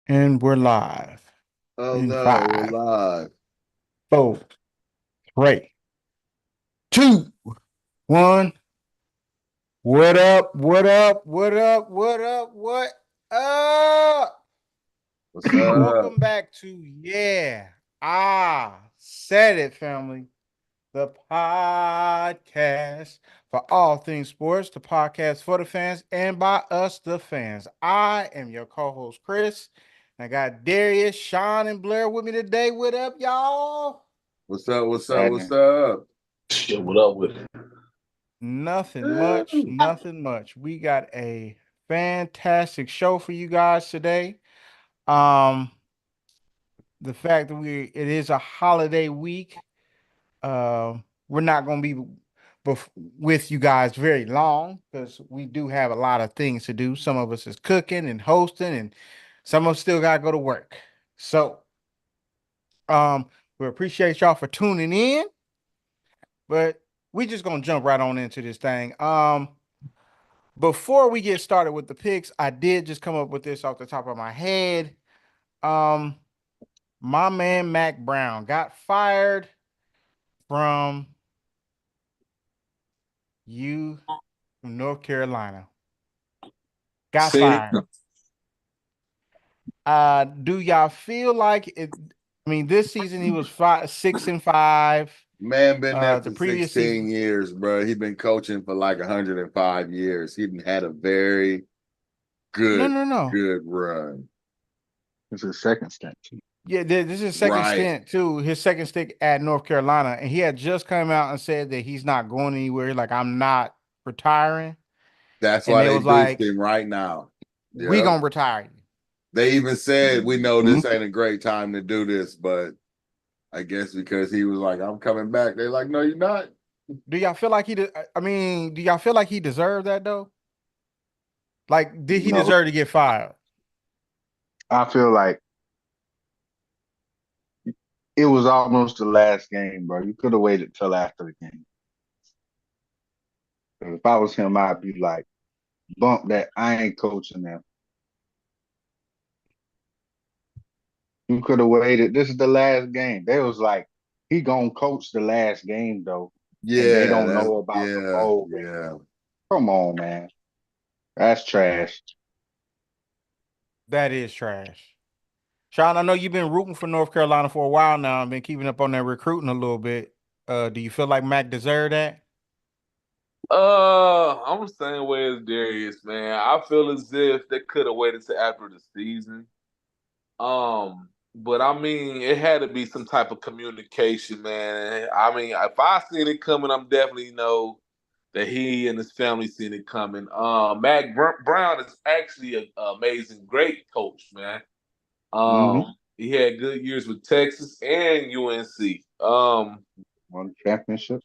And we're live Oh in no, we're five, live. four, three, two, one. What up? What up? What up? What up? What up? What's up? Welcome back to Said It, family. The podcast for all things sports, the podcast for the fans and by us, the fans. I am your co-host, Chris. And I got Darius, Sean, and Blair with me today. What up, y'all? What's up? What's up? What's Happening. up? Shit, what up with it? Nothing much, nothing much. We got a fantastic show for you guys today. Um, the fact that it is a holiday week. We're not going to be with you guys very long because we do have a lot of things to do. Some of us is cooking and hosting, and some of us still got to go to work. So, um, we appreciate y'all for tuning in, but we just gonna jump right on into this thing. Before we get started with the picks, I did just come up with this off the top of my head. Um, my man Mac Brown got fired from you from North Carolina. Got See, fired. Do y'all feel like it? I mean, this season he was 6-5. Man, been there The for previous 16 season, years, bro. He been coaching for like 105 years. He had a very no, good, no, no. good run. it's his second stint. Yeah, this is his second Right. stint too. His second stick at North Carolina, and he had just come out and said that he's not going anywhere. Like, I'm not retiring, That's and why they they was benched like, him right now. "We Yep. gonna retire you." They even said, we know Mhm. this ain't a great time to do this, but I guess because he was like, I'm coming back. They're like, no, you're not. Do y'all feel like he? I mean, do y'all feel like he deserved that though? Like, did he No, deserve to get fired? I feel like it was almost the last game, bro. You could have waited till after the game. 'Cause if I was him, I'd be like, bump that. I ain't coaching them. You could have waited. This is the last game. They was like, he gonna coach the last game though, and they Yeah, don't that's know about the yeah, bowl game. yeah. Come on, man. That's trash. That is trash. Sean, I know you've been rooting for North Carolina for a while now and been keeping up on that recruiting a little bit. Do you feel like Mac deserved that? I'm the same way as Darius, man. I feel as if they could have waited to after the season. But I mean, it had to be some type of communication, man. I mean, if I seen it coming, I'm definitely know that he and his family seen it coming. Brown is actually an amazing, great coach, man. Mm-hmm. He had good years with Texas and UNC. Won the championship.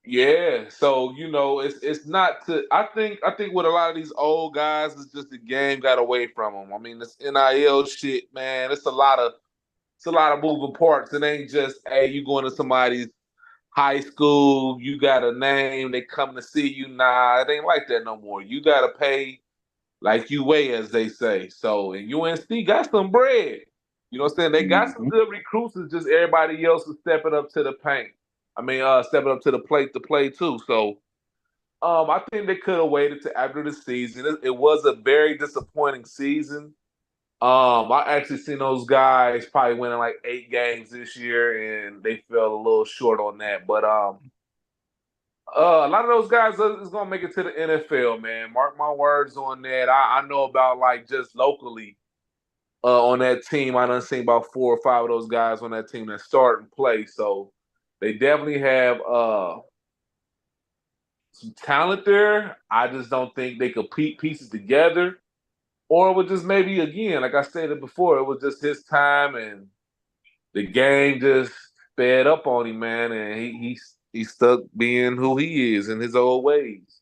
Yeah, so it's not to. I think with a lot of these old guys, it's just the game got away from them. I mean, this NIL shit, man. It's a lot of moving parts. It ain't just hey, you going to somebody's high school, you got a name, they come to see you. Nah, it ain't like that no more. You got to pay like you weigh, as they say. So, and UNC got some bread. You know what I'm saying? They got some Mm-hmm. good recruits. It's just everybody else is stepping up to the paint. I mean, stepping up to the plate to play too. So, I think they could have waited to after the season. It was a very disappointing season. I actually seen those guys probably winning like 8 games this year, and they fell a little short on that. But a lot of those guys is gonna make it to the NFL, man. Mark my words on that. I know about like just locally on that team. I done seen about 4 or 5 of those guys on that team that start and play. So they definitely have some talent there. I just don't think they could put pieces together. Or it was just maybe again, like I stated before, it was just his time and the game just fed up on him, man, and he stuck being who he is in his old ways.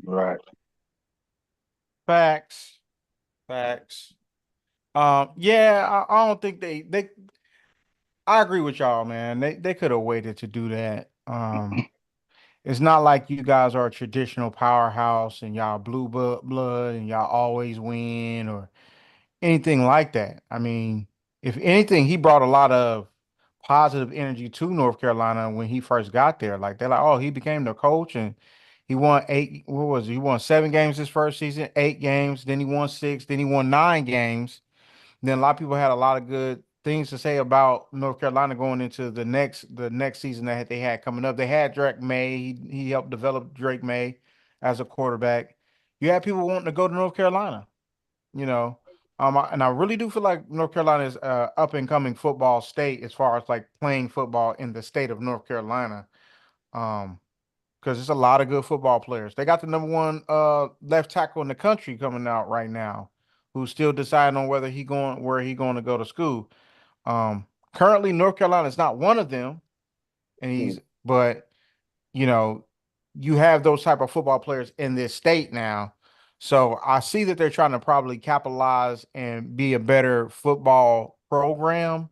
Right. Facts, facts. Yeah, I don't think they. I agree with y'all, man. They could have waited to do that. It's not like you guys are a traditional powerhouse and y'all blood and y'all always win, or anything like that. I mean, if anything, he brought a lot of positive energy to North Carolina when he first got there. Like they're like, oh, he became the coach and he won eight. What was it? He won 7 games his first season, 8 games. Then he won 6. Then he won 9 games. Then a lot of people had a lot of good things to say about North Carolina going into the next season that they had coming up. They had Drake May. He helped develop Drake May as a quarterback. You had people wanting to go to North Carolina, you know. And I really do feel like North Carolina is a up and coming football state as far as like playing football in the state of North Carolina. Um, because there's a lot of good football players. They got the number one left tackle in the country coming out right now, who's still deciding on where he going to go to school. Currently North Carolina is not one of them, and but you know, you have those type of football players in this state now. So I see that they're trying to probably capitalize and be a better football program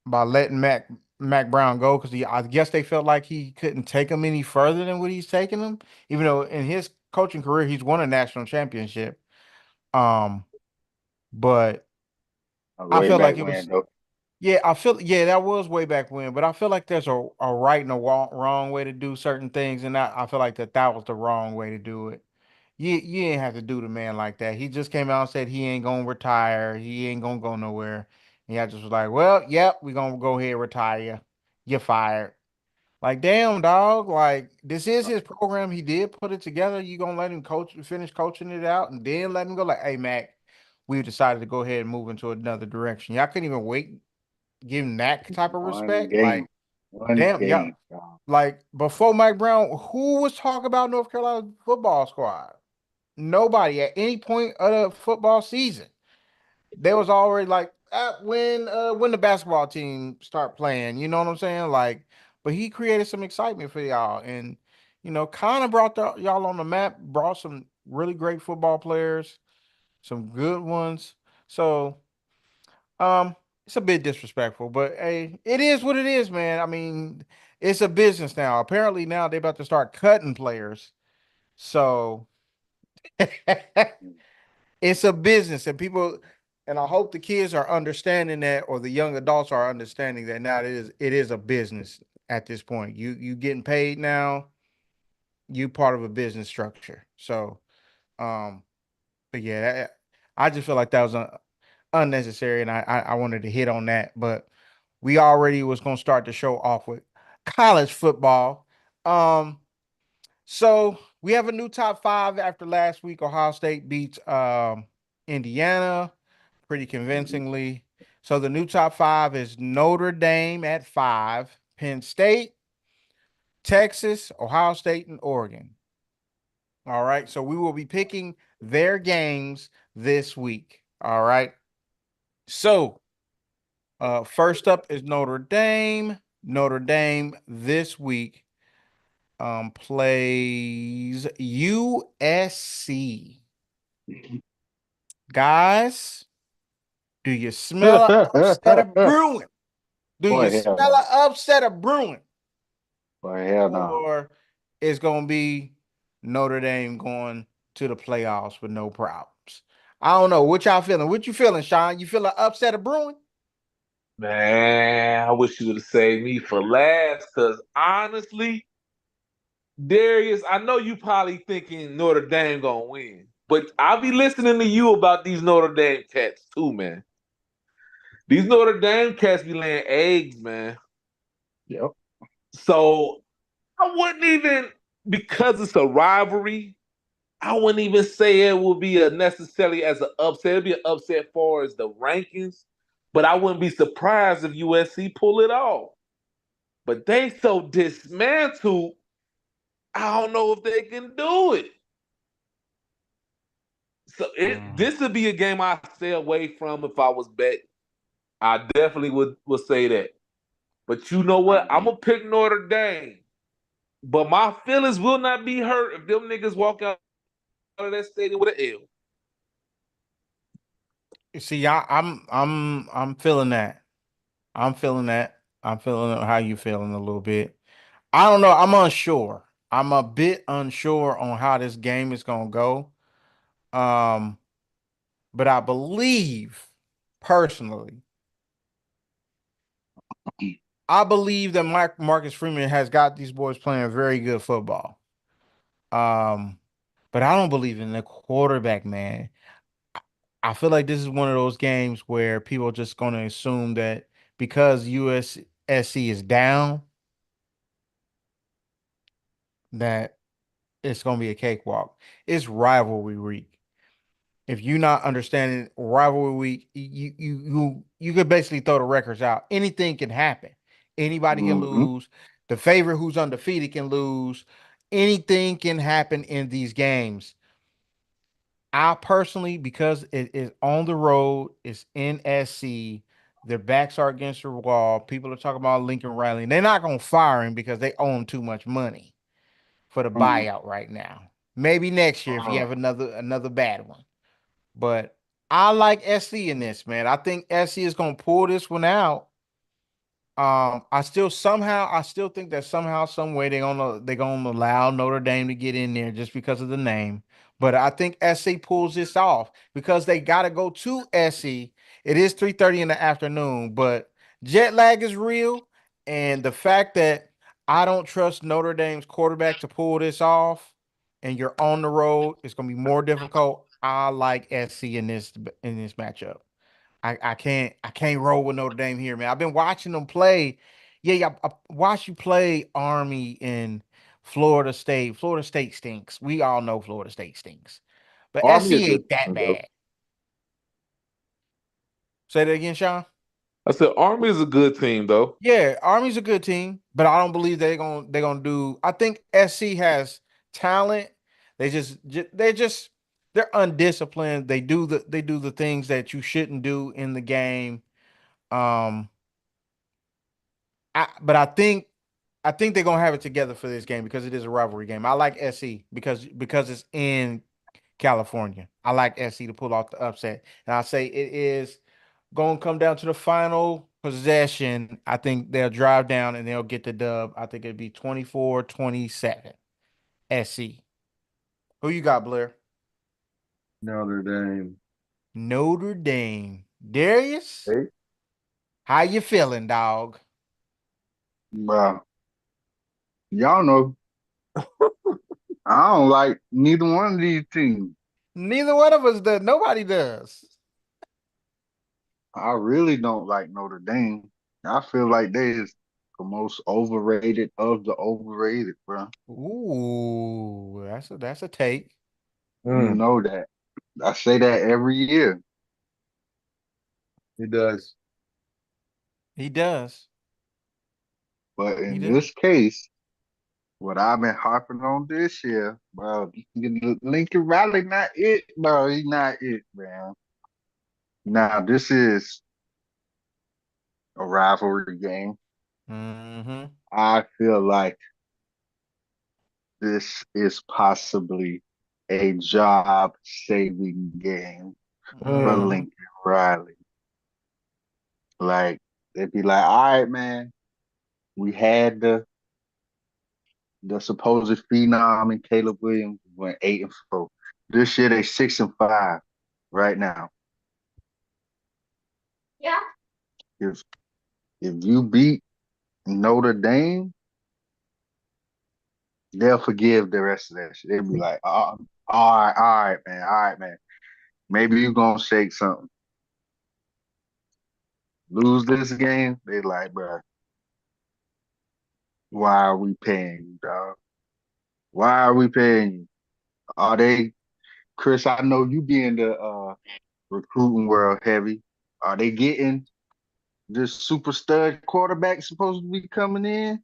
by letting Mac Brown go because I guess they felt like he couldn't take them any further than what he's taking them, even though in his coaching career he's won a national championship. Um, but I Way felt like back it when was though. yeah, that was way back when, but I feel like there's a right and a wrong way to do certain things, and I feel like that was the wrong way to do it. You ain't have to do the man like that. He just came out and said he ain't gonna retire. He ain't gonna go nowhere. And I just was like, well, yep, we gonna go ahead and retire. You're fired. Like, damn, dog. Like, this is his program. He did put it together. You gonna let him finish coaching it out, and then let him go? Like, hey, Mac, we've decided to go ahead and move into another direction. Y'all couldn't even wait, give him that type of One respect. game. Like, One damn, y'all. game, dog. Like before Mike Brown, who was talking about North Carolina football squad? Nobody at any point of the football season. They was already like when the basketball team start playing, you know what I'm saying? Like, but he created some excitement for y'all and kind of brought y'all on the map, brought some really great football players, some good ones. So it's a bit disrespectful, but hey, it is what it is, man. I mean, it's a business now. Apparently now they're about to start cutting players. So it's a business and people and I hope the kids are understanding that or the young adults are understanding that now it is a business at this point. You getting paid now, you part of a business structure. So um but yeah, I just feel like that was unnecessary and I wanted to hit on that, but we already was going to start the show off with college football. Um So we have a new top five after last week. Ohio State beats Indiana pretty Mhm. convincingly. So the new top five is Notre Dame at 5, Penn State, Texas, Ohio State, and Oregon. All right. So we will be picking their games this week. All right. So first up is Notre Dame. Notre Dame this week plays USC. Guys, do you smell an upset of brewing? Do you Boy, hell smell an no. upset of brewing? Boy, hell no. Or it's going to be Notre Dame going to the playoffs with no problems? I don't know. What y'all feeling? What you feeling, Sean? You feeling upset of brewing? Man, I wish you would have saved me for last, because honestly, Darius, I know you probably thinking Notre Dame gonna win, but I'll be listening to you about these Notre Dame cats too, man. These Notre Dame cats be laying eggs, man. Yep. So I wouldn't even, because it's a rivalry, I wouldn't even say it would be a necessarily as an upset. It'd be an upset far as the rankings, but I wouldn't be surprised if USC pull it off. But they so dismantled, I don't know if they can do it. So this would be a game I stay away from if I was bet. I definitely would say that. But you know what? I'm gonna pick Notre Dame. But my feelings will not be hurt if them niggas walk out of that stadium with an L. See, I'm feeling that. I'm feeling that. I'm feeling how you feeling a little bit. I don't know. I'm unsure. I'm a bit unsure on how this game is gonna go. Um, but I believe personally, I believe that Marcus Freeman has got these boys playing very good football. Um, but I don't believe in the quarterback, man. I feel like this is one of those games where people are just going to assume that because USSC is down, that it's going to be a cakewalk. It's rivalry week. If you're not understanding rivalry week, you could basically throw the records out. Anything can happen. Anybody can Mm-hmm. lose. The favorite who's undefeated can lose. Anything can happen in these games. I personally, because it is on the road, it's in SC, their backs are against the wall. People are talking about Lincoln Riley. They're not gonna fire him because they owe him too much money for the buyout right now. Maybe next year if you have another bad one. But I like SC in this, man. I think SC is gonna pull this one out. I still think that somehow, some way they're gonna allow Notre Dame to get in there just because of the name. But I think SC pulls this off because they gotta go to SC. It is 3:30 in the afternoon, but jet lag is real. And the fact that I don't trust Notre Dame's quarterback to pull this off, and you're on the road, it's gonna be more difficult. I like SC in this matchup. I can't roll with Notre Dame here, man. I've been watching them play. Yeah, I watch you play Army in Florida State. Florida State stinks. We all know Florida State stinks. But Army a SC good ain't that team, though. bad. Say that again, Sean. I said Army is a good team, though. Yeah, Army's a good team, but I don't believe they're gonna do. I think SC has talent. They're undisciplined. They do the things that you shouldn't do in the game. Um, but I think they're gonna have it together for this game because it is a rivalry game. I like SC because it's in California. I like SC to pull off the upset, and I say it is gonna come down to the final possession. I think they'll drive down and they'll get the dub. I think it'd be 24-27 SC. Who you got, Blair? Notre Dame. Notre Dame. Darius, Hey. how you feeling, dog? Well, y'all know I don't like neither one of these teams. Neither one of us does. Nobody does. I really don't like Notre Dame. I feel like they is the most overrated of the overrated, bro. Ooh, that's a take. You Mm, know that. I say that every year. he does. He does. But He in does. this case, what I've been harping on this year, bro, Lincoln Riley not it, bro. He not it, man. Now this is a rivalry game. Mm-hmm. I feel like this is possibly a job saving game for Mm. Mm-hmm. Lincoln Riley. Like they'd be like, all right, man, we had the supposed phenom in Caleb Williams went 8-4. This year they 6-5 right now. Yeah. If you beat Notre Dame, they'll forgive the rest of that shit. They'll be like, all right, man, all right, man. Maybe you gonna shake something. Lose this game, they like, bro, why are we paying you, dog? Why are we paying you? Are they, Chris? I know you be in the recruiting world heavy. Are they getting this super stud quarterback supposed to be coming in?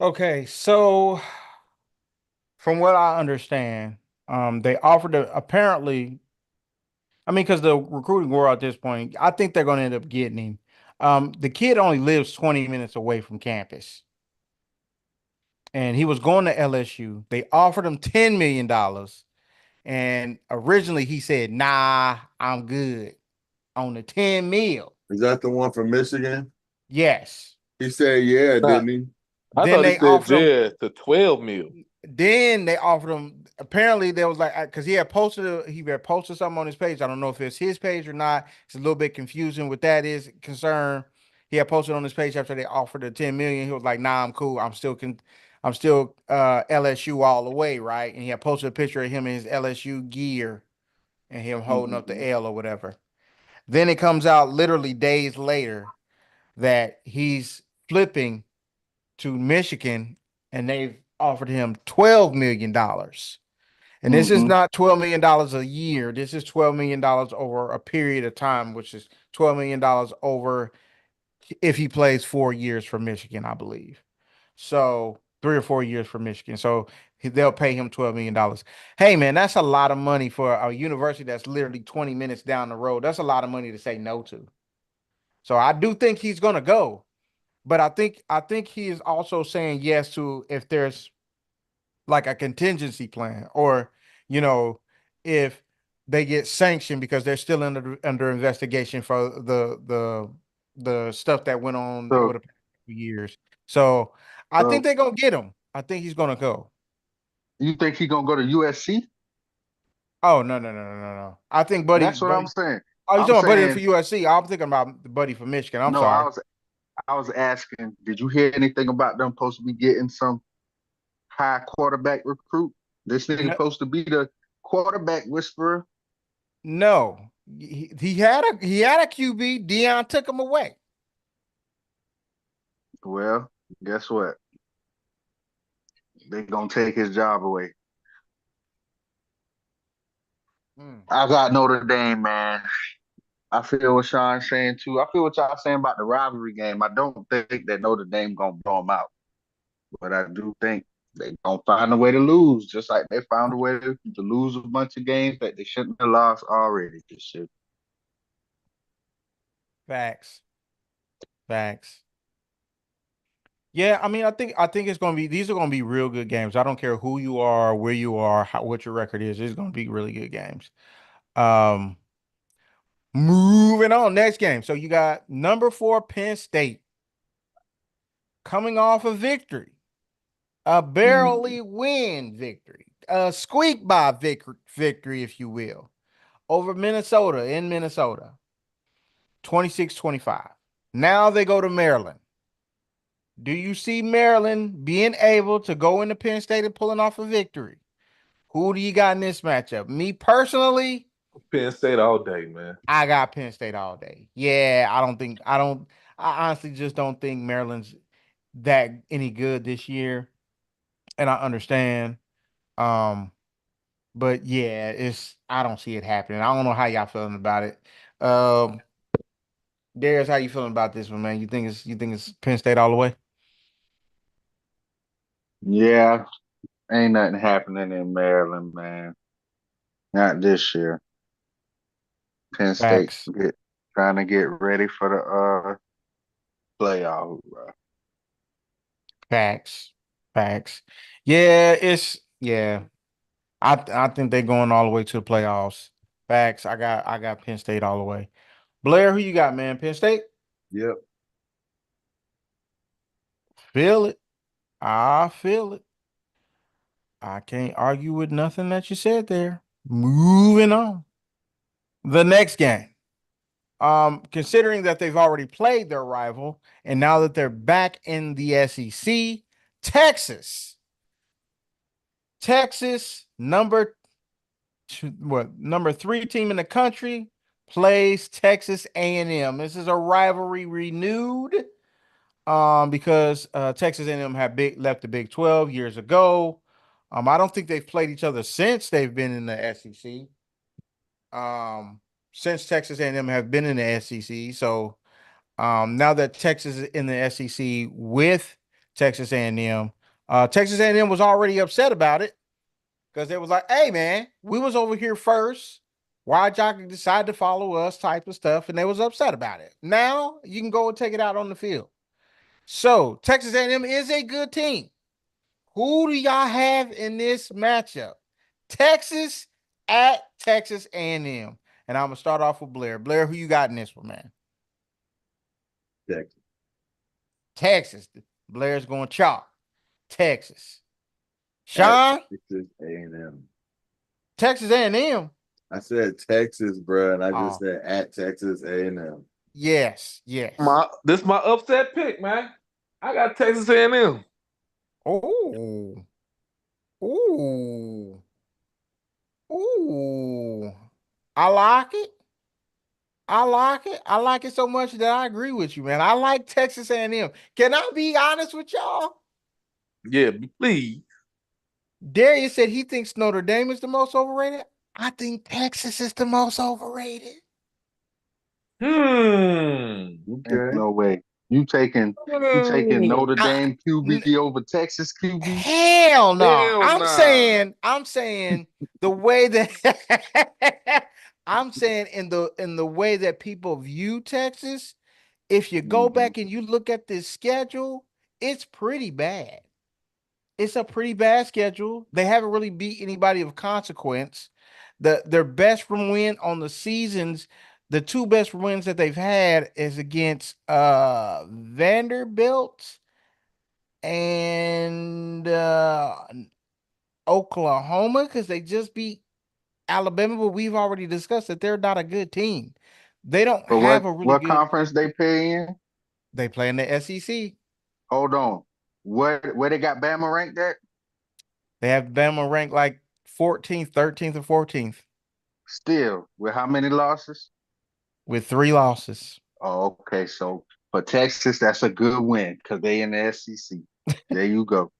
Okay, so from what I understand, they offered apparently. I mean, because the recruiting world at this point, I think they're going to end up getting him. The kid only lives 20 minutes away from campus, and he was going to LSU. They offered him $10 million, and originally he said, "Nah, I'm good on the 10 mil." Is that the one from Michigan? Yes. He said, yeah, Nah. didn't he? I Then thought he they said offered him. yeah to 12 mil. Then they offered him apparently there was like because he had posted something on his page. I don't know if it's his page or not. It's a little bit confusing with that is concerned. He had posted on his page after they offered the 10 million. He was like, "Nah, I'm cool. I'm still LSU all the way, right?" And he had posted a picture of him in his LSU gear and him holding up the Mhm. L or whatever. Then it comes out literally days later that he's flipping to Michigan and they've offered him $12 million. And this is Mhm. not $12 million a year. This is $12 million over a period of time, which is $12 million over if he plays 4 years for Michigan, I believe. So 3 or 4 years for Michigan. So they'll pay him $12 million. Hey, man, that's a lot of money for a university that's literally 20 minutes down the road. That's a lot of money to say no to. So I do think he's going to go. But I think he is also saying yes to if there's like a contingency plan or you know if they get sanctioned because they're still under investigation for the stuff that went on over So, the past few years. So I think so they're gonna get him. I think he's gonna go. you think he gonna go to USC? Oh no. I think Buddy That's what I'm Buddy. saying. Oh, you I'm talking about Buddy for saying USC? I'm thinking about the Buddy for Michigan. I'm no. sorry. I was asking. Did you hear anything about them supposed to be getting some high quarterback recruit? This nigga No, supposed to be the quarterback whisperer. no. He had a QB. Dion took him away. Well, guess what? They gonna take his job away. Mm. I got Notre Dame, man. I feel what Sean's saying too. I feel what y'all saying about the rivalry game. I don't think that Notre Dame gonna blow them out, but I do think they gonna find a way to lose, just like they found a way to lose a bunch of games that they shouldn't have lost already this year. Facts. Facts. Yeah, I mean, I think it's gonna be these are gonna be real good games. I don't care who you are, where you are, what your record is. It's gonna be really good games. Um, moving on, next game. So you got number 4 Penn State coming off a victory, a Mm. barely win victory, a squeak by victory, if you will, over Minnesota in Minnesota, 26-25. Now they go to Maryland. Do you see Maryland being able to go into Penn State and pulling off a victory? Who do you got in this matchup? Me personally, Penn State all day, man. I got Penn State all day. Yeah, I honestly just don't think Maryland's that any good this year. And I understand. Um, but yeah, I don't see it happening. I don't know how y'all feeling about it. Um, Darius, how you feeling about this one, man? You think it's Penn State all the way? Yeah, ain't nothing happening in Maryland, man. Not this year. Penn State Facts. trying to get ready for the playoff, bro. Facts. Facts. Yeah, yeah. I think they're going all the way to the playoffs. Facts. I got Penn State all the way. Blair, who you got, man? Penn State? Yep. Feel it. I feel it. I can't argue with nothing that you said there. Moving on. The next game. Considering that they've already played their rival, and now that they're back in the SEC, Texas. Texas, number 3 team in the country, plays Texas A&M. This is a rivalry renewed because Texas A&M have left the Big 12 years ago. I don't think they've played each other since they've been in the SEC. Since Texas A&M have been in the SEC, so now that Texas is in the SEC with Texas A&M, Texas A&M was already upset about it because they was like, "Hey, man, we was over here first. Why'd y'all decide to follow us?" Type of stuff, and they was upset about it. Now you can go and take it out on the field. So Texas A&M is a good team. Who do y'all have in this matchup? Texas at Texas A&M. And I'm gonna start off with Blair. Blair, who you got in this one, man? Texas. Texas. Blair's going chalk. Texas. Sean, Texas A&M. Texas A&M. I said Texas, bro, and I Oh, just said at Texas A&M. yes. This is my upset pick, man. I got Texas A&M. Oh, ooh, ooh. I like it. I like it. I like it so much that I agree with you, man. I like Texas A&M. Can I be honest with y'all? Yeah, please. Darius said he thinks Notre Dame is the most overrated. I think Texas is the most overrated. Hmm. Ain't Okay. no way. You taking Notre I, Dame QB over Texas QB? hell no. Hell I'm saying the way that I'm saying in the way that people view Texas, if you go Mhm. back and you look at this schedule, it's pretty bad. It's a pretty bad schedule. They haven't really beat anybody of consequence. Their best win on the seasons, the two best wins that they've had is against Vanderbilt and Oklahoma because they just beat Alabama, but we've already discussed that they're not a good team. They don't But have what a really what good. conference they play in? They play in the SEC. Hold on. Where they got Bama ranked at? They have Bama ranked like 14th, 13th, or 14th Still, with how many losses? with 3 losses, Oh, okay. So for Texas, that's a good win because they in the SEC. There you go.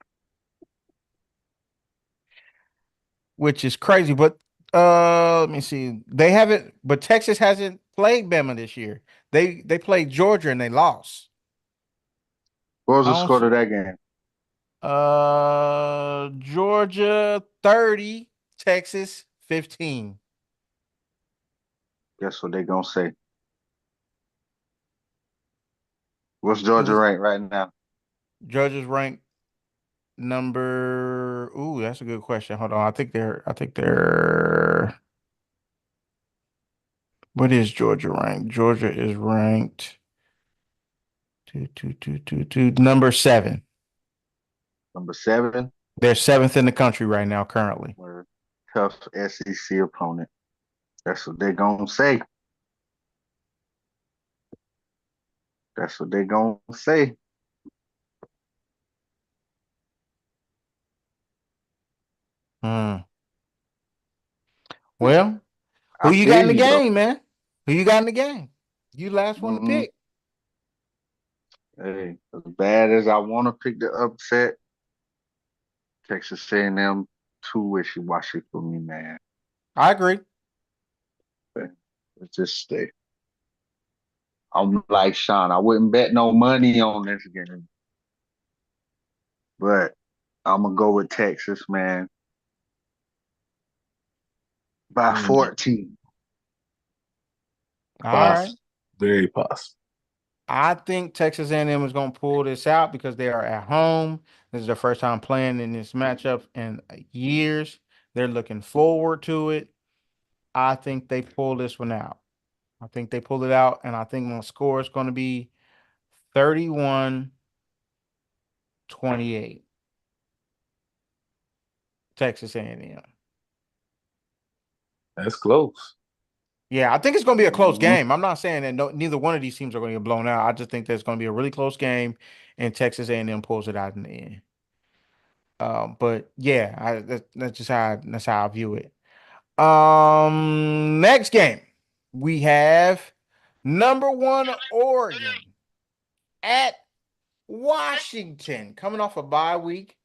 which is crazy. But let me see. They haven't, but Texas hasn't played Bama this year. They played Georgia and they lost. What was I the don't score see. to that game? Georgia 30, Texas 15. Guess what they gonna say? What's It Georgia was ranked right now? Georgia's ranked number. Ooh, that's a good question. Hold on. I think they're. What is Georgia ranked? Georgia is ranked number 7. Number 7. They're 7th in the country right now, currently. Or tough SEC opponent. That's what they gonna say. That's what they gonna say. Hmm. Well, who I you got feel in the you though. game, man? Who you got in the game? You last one to hmm pick. Hey, as bad as I want to pick the upset, Texas A&M too wishy-washy for me, man. I agree. But let's just stay. I'm like Sean. I wouldn't bet no money on this game, but I'm gonna go with Texas, man, by Hmm. 14. All right. Possible. Very possible. I think Texas A&M is going to pull this out because they are at home. This is their first time playing in this matchup in years. They're looking forward to it. I think they pull this one out. I think they pull it out, and I think my score is going to be 31-28. Texas A&M. That's close. Yeah, I think it's going to be a close Mhm. game. I'm not saying that neither one of these teams are going to get blown out. I just think there's going to be a really close game, and Texas A&M pulls it out in the end. But yeah, that's just how I view it. Next game we have number 1 Oregon at Washington, coming off a bye week.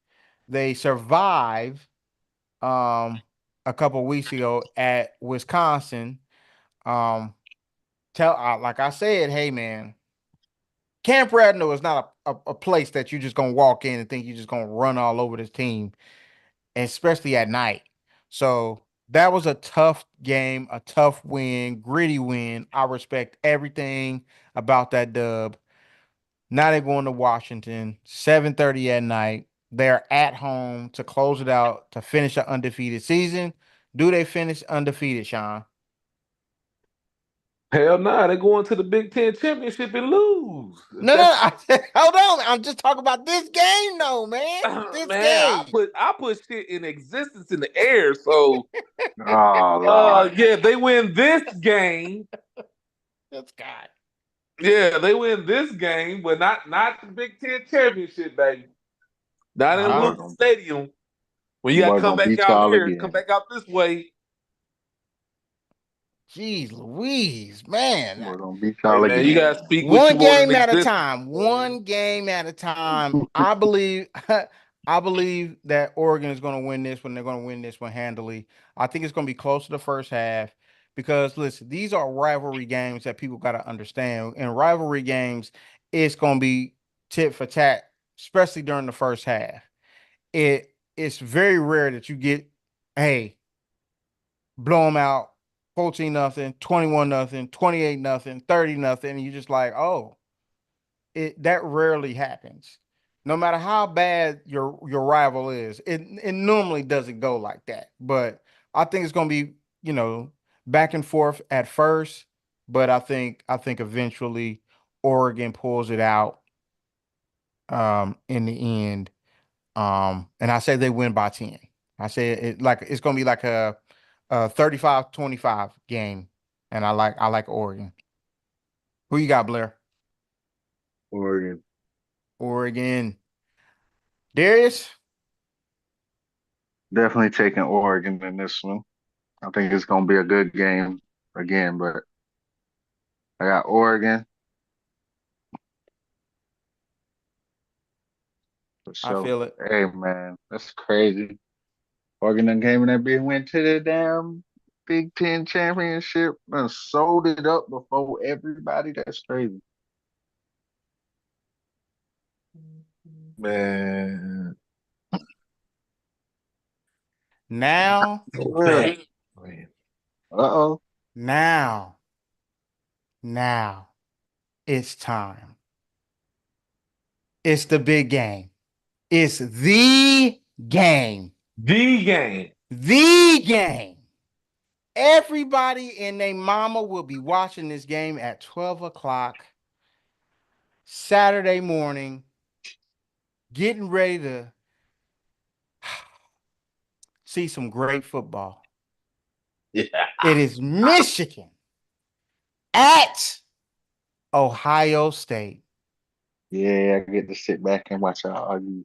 They survived a couple weeks ago at Wisconsin. Um, like I said, hey man, Camp Radno is not a place that you're just gonna walk in and think you're just gonna run all over this team, especially at night. So that was a tough game, a tough win, gritty win. I respect everything about that dub. Now they're going to Washington, 7:30 at night. They're at home to close it out to finish an undefeated season. Do they finish undefeated, Sean? Hell nah, they're going to the Big Ten championship and lose. No, hold on. I'm just talking about this game, though, man. This Man, game. I put shit in existence in the air. So Oh Lord. yeah, they win this game. This guy. Yeah, they win this game, but not the Big Ten championship, baby. Not in Wow. Lucas Stadium. When you got to Boy come gonna back beat out y'all here, come again. back out this way. Jeez Louise, man. Boy gonna beat Hey y'all man, you again. gotta speak what you One want in game at a existence. time. Man. One game at a time. I believe I believe that Oregon is going to win this one. They're going to win this one handily. I think it's going to be close to the first half because listen, these are rivalry games that people got to understand. In rivalry games, it's going to be tit for tat, especially during the first half. It's very rare that you get, hey, blow them out 14-0, 21-0, 28-0, 30-0. And you're just like, oh, that rarely happens. No matter how bad your rival is, it normally doesn't go like that. But I think it's gonna be, back and forth at first, but I think eventually Oregon pulls it out in the end. And I say they win by 10. I say it's gonna be like a 35-25 game. And I like Oregon. Who you got, Blair? Oregon. Oregon. Darius? Definitely taking Oregon in this one. I think it's gonna be a good game again, but I got Oregon for I sure. feel it. Hey man, that's crazy. Oregon done came in that big, went to the damn Big Ten championship and sold it up before everybody. That's crazy. Man. Now, Man. Uh-oh. now, now, it's time. It's the big game. It's the game. The game. The game. Everybody and their mama will be watching this game at 12 o'clock Saturday morning, getting ready to see some great football. Yeah. It is Michigan at Ohio State. Yeah, I get to sit back and watch y'all argue.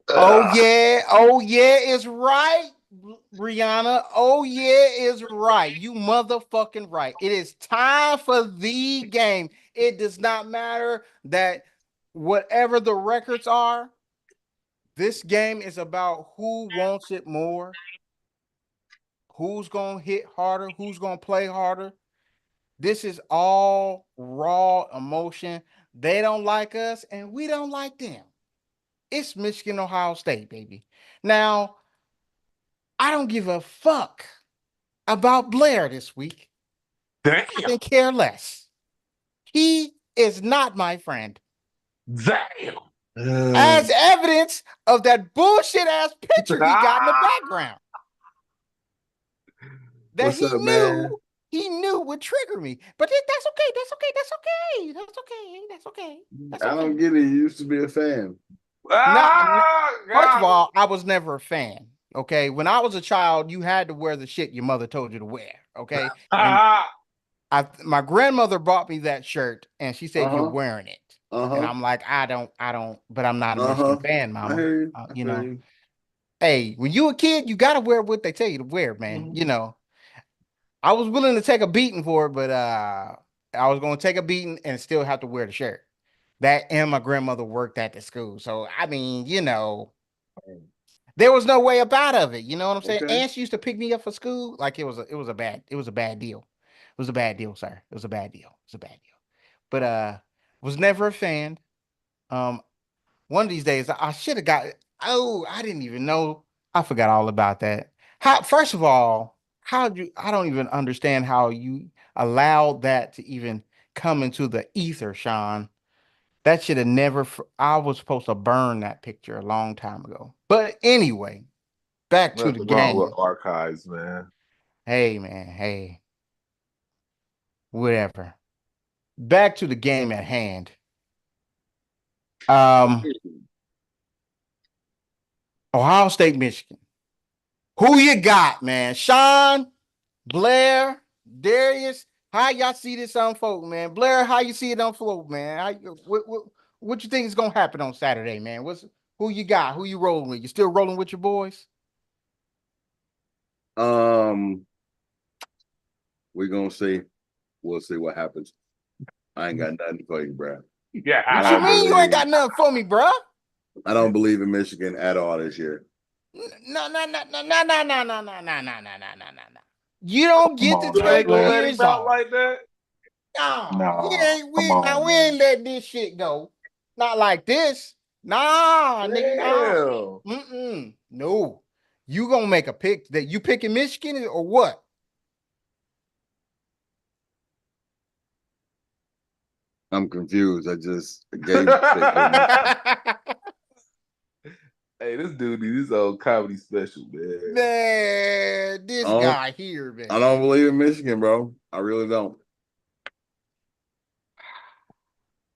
Oh yeah, is right, Rihanna. Oh yeah, is right. You motherfucking right. It is time for the game. It does not matter that whatever the records are, this game is about who wants it more, who's gonna hit harder, who's gonna play harder. This is all raw emotion. They don't like us, and we don't like them. It's Michigan, Ohio State, baby. Now, I don't give a fuck about Blair this week. Damn. I can care less. He is not my friend. Damn. As evidence of that bullshit ass picture he got in the background. That What's he up, knew man? he knew would trigger me. But that's okay. That's okay. That's okay. That's okay. That's okay. That's I okay. don't get it. You used to be a fan. First of all, I was never a fan. Okay. When I was a child, you had to wear the shit your mother told you to wear. Okay. And my grandmother bought me that shirt and she said, "You're wearing it." And I'm like, I don't, but I'm not a Michigan fan, I mama. hear you. You know, hey, when you a kid, you gotta wear what they tell you to wear, man. You know, I was willing to take a beating for it, but I was gonna take a beating and still have to wear the shirt. That and my grandmother worked at the school. So I mean, there was no way about of it. You know what I'm saying? Okay. And she used to pick me up for school. Like it was a bad deal. It was a bad deal, sir. It was a bad deal. It was a bad deal. But was never a fan. Um, one of these days I should have got. Oh, I didn't even know. I forgot all about that. How? First of all, I don't even understand how you allowed that to even come into the ether, Sean. That should have never. I was supposed to burn that picture a long time ago. But anyway, back to the Nothing wrong with game. archives, man. Hey, man. Hey. whatever. Back to the game at hand. Ohio State, Michigan. Who you got, man? Sean, Blair, Darius. How y'all see this unfold, man? Blair, how you see it unfold, man? What you think is gonna happen on Saturday, man? Who you got? Who you rolling with? You still rolling with your boys? We're gonna see. We'll see what happens. I ain't got nothing for you, bro. Yeah. What you mean you ain't got nothing for me, bro? I don't believe in Michigan at all this year. No. You don't get to on, You man. take ain't gonna let years him out off. like that? No, No, we come on, man. ain't letting this shit go. Not like this. Nah, nigga, nah. Damn. No. You gonna make a pick that you picking Michigan or what? I'm confused. I just gave I Hey, this dude needs his own comedy special, man. Man, this Oh, guy here, man. don't believe in Michigan, bro. I really don't.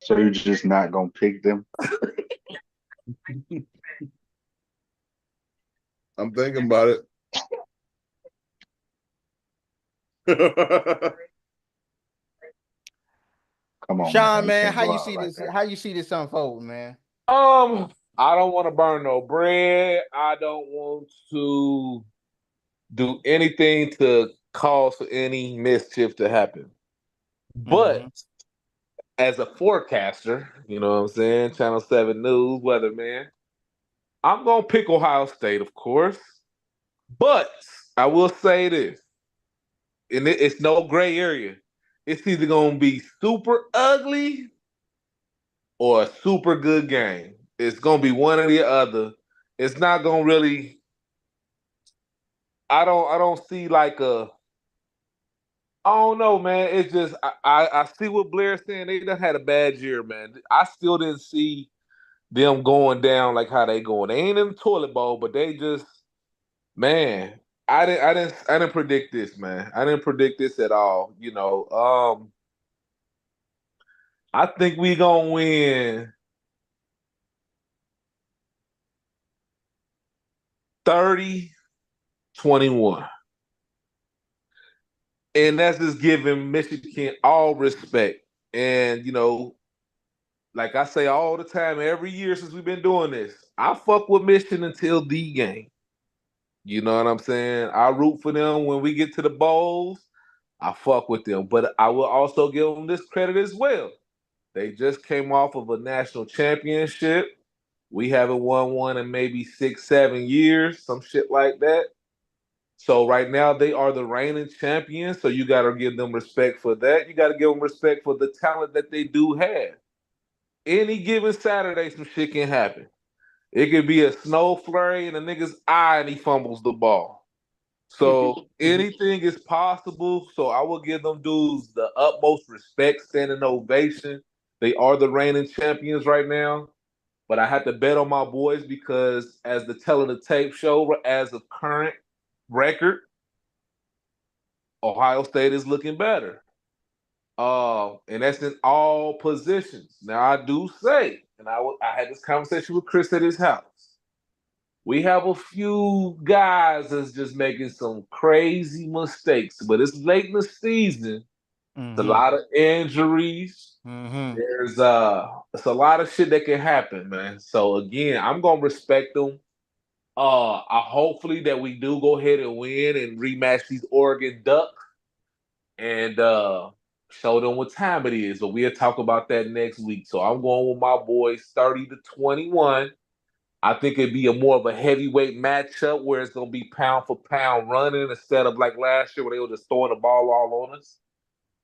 So you're just not gonna pick them? I'm thinking about it. Come on, Sean, man. man, Can't how go you out see like this? that. How you see this unfold, man? I don't want to burn no bread. I don't want to do anything to cause for any mischief to happen. But as a forecaster, you know what I'm saying, Channel 7 News, weatherman, I'm going to pick Ohio State, of course. But I will say this, and it's no gray area. It's either going to be super ugly or a super good game. It's going to be one or the other. It's not going to really. I don't see like a. I don't know, man. It's just I see what Blair's saying. They done had a bad year, man. I still didn't see them going down like how they going. They ain't in the toilet bowl, but they just, man. I didn't predict this, man. I didn't predict this at all. You know, I think we gonna win 30-21. And that's just giving Michigan all respect. And, you know, like I say all the time, every year since we've been doing this, I fuck with Michigan until the game. You know what I'm saying? I root for them when we get to the bowls. I fuck with them. But I will also give them this credit as well. They just came off of a national championship. We haven't won one in maybe 6-7 years, some shit like that. So right now they are the reigning champions. So you got to give them respect for that. You got to give them respect for the talent that they do have. Any given Saturday, some shit can happen. It could be a snow flurry in a nigga's eye and he fumbles the ball. So anything is possible. So I will give them dudes the utmost respect, standing ovation. They are the reigning champions right now. But I have to bet on my boys because as the telling the tape show, as of current record, Ohio State is looking better. And that's in all positions. Now I do say, and I had this conversation with Chris at his house. We have a few guys that's just making some crazy mistakes, but it's late in the season. It's a lot of injuries. There's it's a lot of shit that can happen, man. So again, I'm gonna respect them. I hopefully that we do go ahead and win and rematch these Oregon Ducks and show them what time it is. But we'll talk about that next week. So I'm going with my boys 30-21. I think it'd be a more of a heavyweight matchup where it's gonna be pound for pound running instead of like last year where they were just throwing the ball all on us.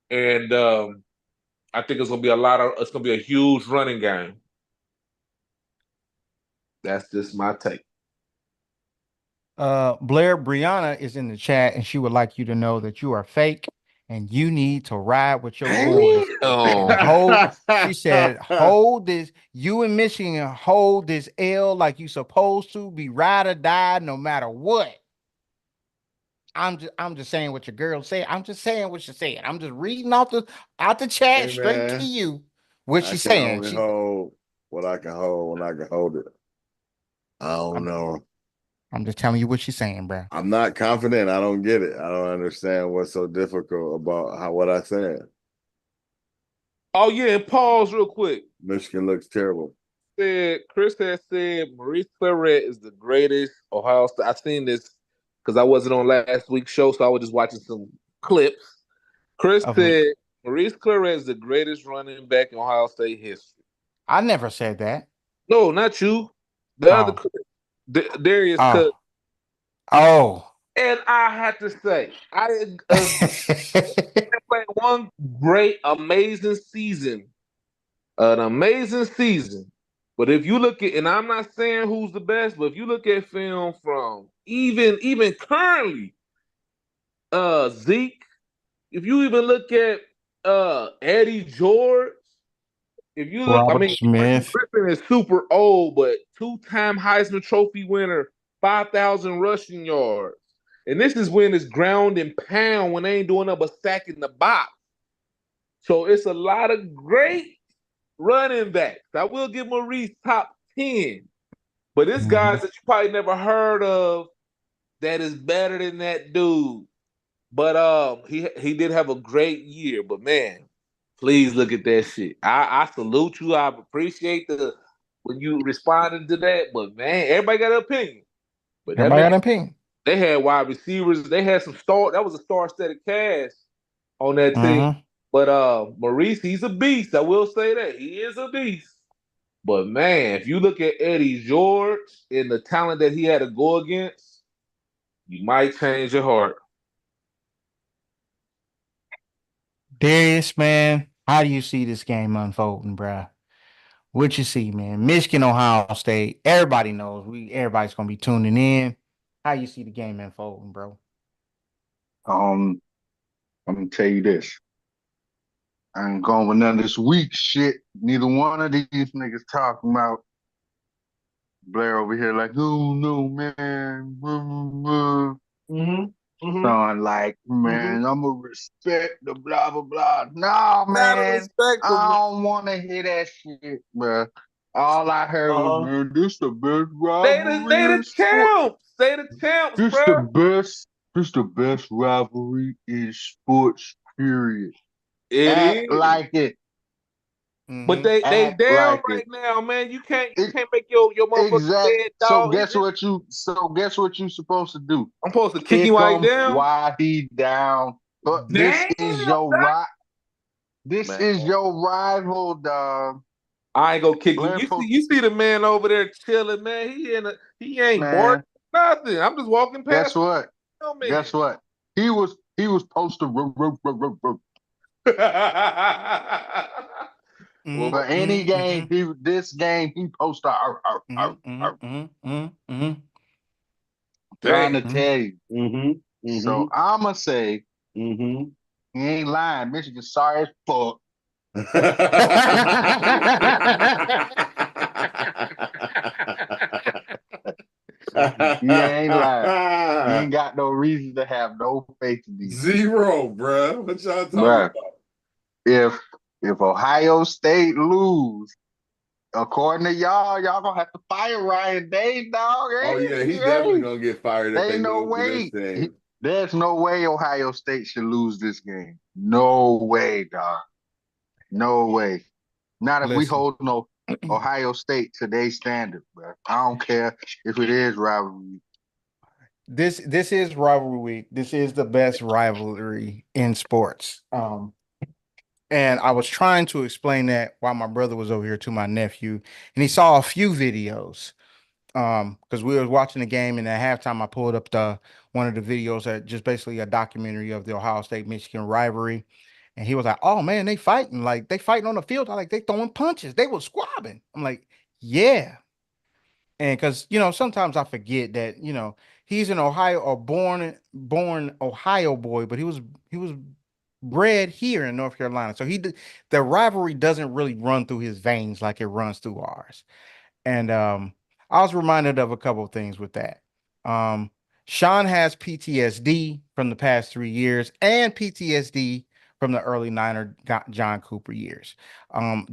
And I think it's gonna be a huge running game. That's just my take. Blair Brianna is in the chat and she would like you to know that you are fake and you need to ride with your boys. She said, hold this. You in Michigan, hold this L like you supposed to. Be ride or die no matter what. I'm just saying what your girl said. I'm just saying what she said. I'm just reading off out the chat Hey, straight to man, you what I she's can saying. only hold what I can hold when I can hold it. I don't know. I'm just telling you what she's saying, bro. I'm not confident. I don't get it. I don't understand what's so difficult about what I said. Oh yeah, and pause real quick. Michigan looks terrible. Chris has said Maurice Claret is the greatest Ohio State. I seen this because I wasn't on last week's show, so I was just watching some clips. Chris Of said Maurice Claret is the greatest running back in Ohio State history. I never said that. No, not you. The other Oh. Chris, Darius Oh. Cook. Oh. And I have to say, I played one great, amazing season. An amazing season. But if you look at, and I'm not saying who's the best, but if you look at film from even currently, Zeke, if you even look at Eddie George, if you look, I Robert mean, Michael Smith. Griffin is super old, but two-time Heisman Trophy winner, 5,000 rushing yards. And this is when it's ground and pound when they ain't doing up a sack in the box. So it's a lot of great running backs. I will give Maurice top 10. But this guys that you probably never heard of that is better than that dude. But he did have a great year. But man, please look at that shit. I salute you. I appreciate the when you responded to that. But man, everybody got an opinion. But that Everybody man, got an opinion. they had wide receivers. They had some star. That was a star-studded cast on that team. Mm-hmm. But Maurice, he's a beast. I will say that he is a beast. But man, if you look at Eddie George and the talent that he had to go against, you might change your heart. Darius, man, how do you see this game unfolding, bruh? What you see, man? Michigan, Ohio State. Everybody knows everybody's gonna be tuning in. How you see the game unfolding, bro? I'm gonna tell you this. I ain't going with none of this weak shit. Neither one of these niggas talking about. Blair over here like, oh no, man. Son, like, man, I'm gonna respect the blah blah blah. No, Gotta man, respect them. I don't want to hear that shit, bro. All I heard was, man, this the best They rivalry the in sport. champs. They the champs, This the bro. best. This the best rivalry in sports. Period. It Act is. like it. But Mm-hmm. they Act down like right it. now, man. You can't It make your motherfucking exact. bed, So dog. guess what you. So guess what you supposed to do. I'm supposed to kick him Kick while he him down. while he down. But this Damn, is your right. This man. is your rival, dog. I ain't gonna kick him. Blair, You see the man over there chilling, man. He ain't man. barking nothing. I'm just walking Guess past what? him, man. Guess what? He was posted Well, for any game. Mm-hmm. This game he posted. Trying to dang. tell you. So I'ma say he ain't lying. Michigan sorry as fuck. He ain't lying. He ain't got no reason to have no faith in these. Zero, bro. What y'all talking Bruh. about? If Ohio State lose, according to y'all gonna have to fire Ryan Day, dog. Oh yeah, he's definitely gonna get fired if they Ain't no lose to this way. team. There's no way Ohio State should lose this game. No way, dog. No way. Not if we Listen. hold no Ohio State to their standard, bro. I don't care if it is rivalry. This is rivalry week. This is the best rivalry in sports. And I was trying to explain that while my brother was over here to my nephew, and he saw a few videos. Because we were watching the game, and at halftime, I pulled up one of the videos that just basically a documentary of the Ohio State Michigan rivalry, and he was like, "Oh man, they fighting like they fighting on the field. I like they throwing punches. They were squabbing." I'm like, "Yeah." And because sometimes I forget that he's an Ohio or born Ohio boy, but he was bred here in North Carolina, so the rivalry doesn't really run through his veins like it runs through ours. And I was reminded of a couple of things with that. Um, Sean has PTSD from the past 3 years and PTSD from the early Niner John Cooper years.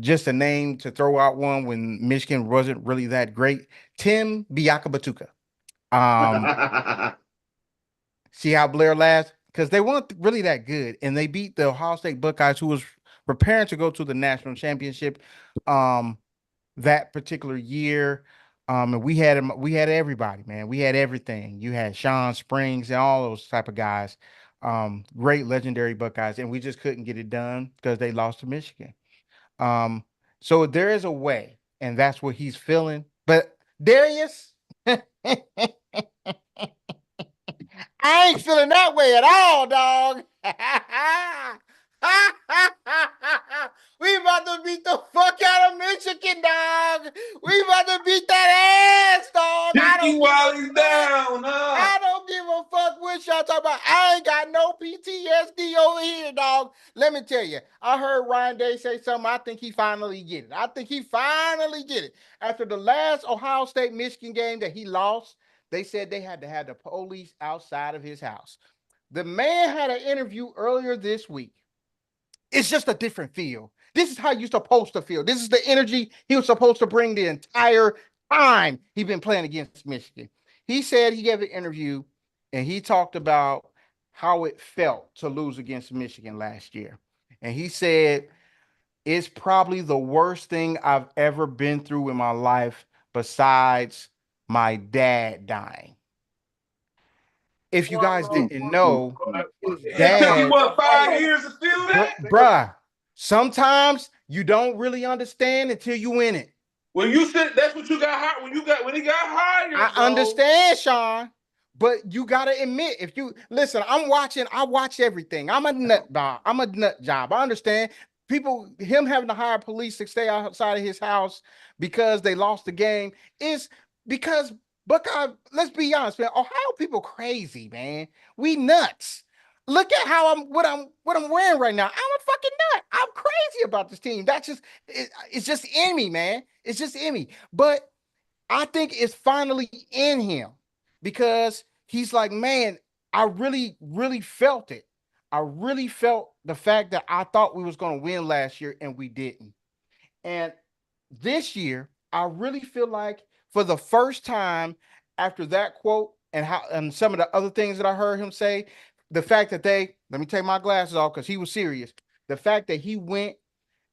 Just a name to throw out one when Michigan wasn't really that great. Tim Biakabatuka. See how Blair laughs? Because they weren't really that good, and they beat the Ohio State Buckeyes, who was preparing to go to the national championship that particular year. And we had everybody, man. We had everything. You had Sean Springs and all those type of guys. Great legendary Buckeyes, and we just couldn't get it done because they lost to Michigan. So there is a way, and that's what he's feeling. But Darius, I ain't feeling that way at all, dog. We about to beat the fuck out of Michigan, dog. We about to beat that ass, dog. Dickie while he's down, I don't give a fuck what y'all talking about. I ain't got no PTSD over here, dog. Let me tell you, I heard Ryan Day say something. I think he finally get it. After the last Ohio State Michigan game that he lost, they said they had to have the police outside of his house. The man had an interview earlier this week. It's just a different feel. This is how you're supposed to feel. This is the energy he was supposed to bring the entire time he's been playing against Michigan. He said he gave an interview and he talked about how it felt to lose against Michigan last year. And he said, it's probably the worst thing I've ever been through in my life besides my dad dying. If you guys didn't know, It took you what, 5 years to feel that? Bruh, sometimes you don't really understand until you win it. When you said that's what you got hired when he got hired. I understand, Sean, but you gotta admit, if you listen, I watch everything. I'm a nut dog. I'm a nut job. I understand him having to hire police to stay outside of his house because they lost the game is because Buckeye, let's be honest, man. Ohio people crazy, man. We nuts. Look at what I'm wearing right now. I'm a fucking nut. I'm crazy about this team. It's just in me, man. It's just in me. But I think it's finally in him because he's like, man, I really, really felt it. I really felt the fact that I thought we was going to win last year and we didn't. And this year, I really feel like for the first time after that quote and some of the other things that I heard him say, the fact that let me take my glasses off because he was serious. The fact that he went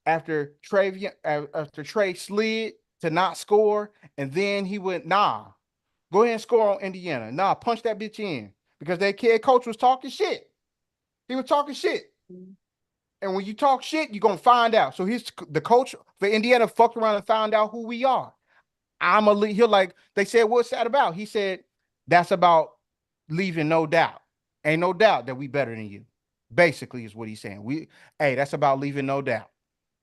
after Trey slid to not score, and then he went, nah, go ahead and score on Indiana. Nah, punch that bitch in because that kid coach was talking shit. He was talking shit. And when you talk shit, you're going to find out. So the coach for Indiana fucked around and found out who we are. They said, what's that about? He said, that's about leaving no doubt. Ain't no doubt that we better than you. Basically is what he's saying. That's about leaving no doubt.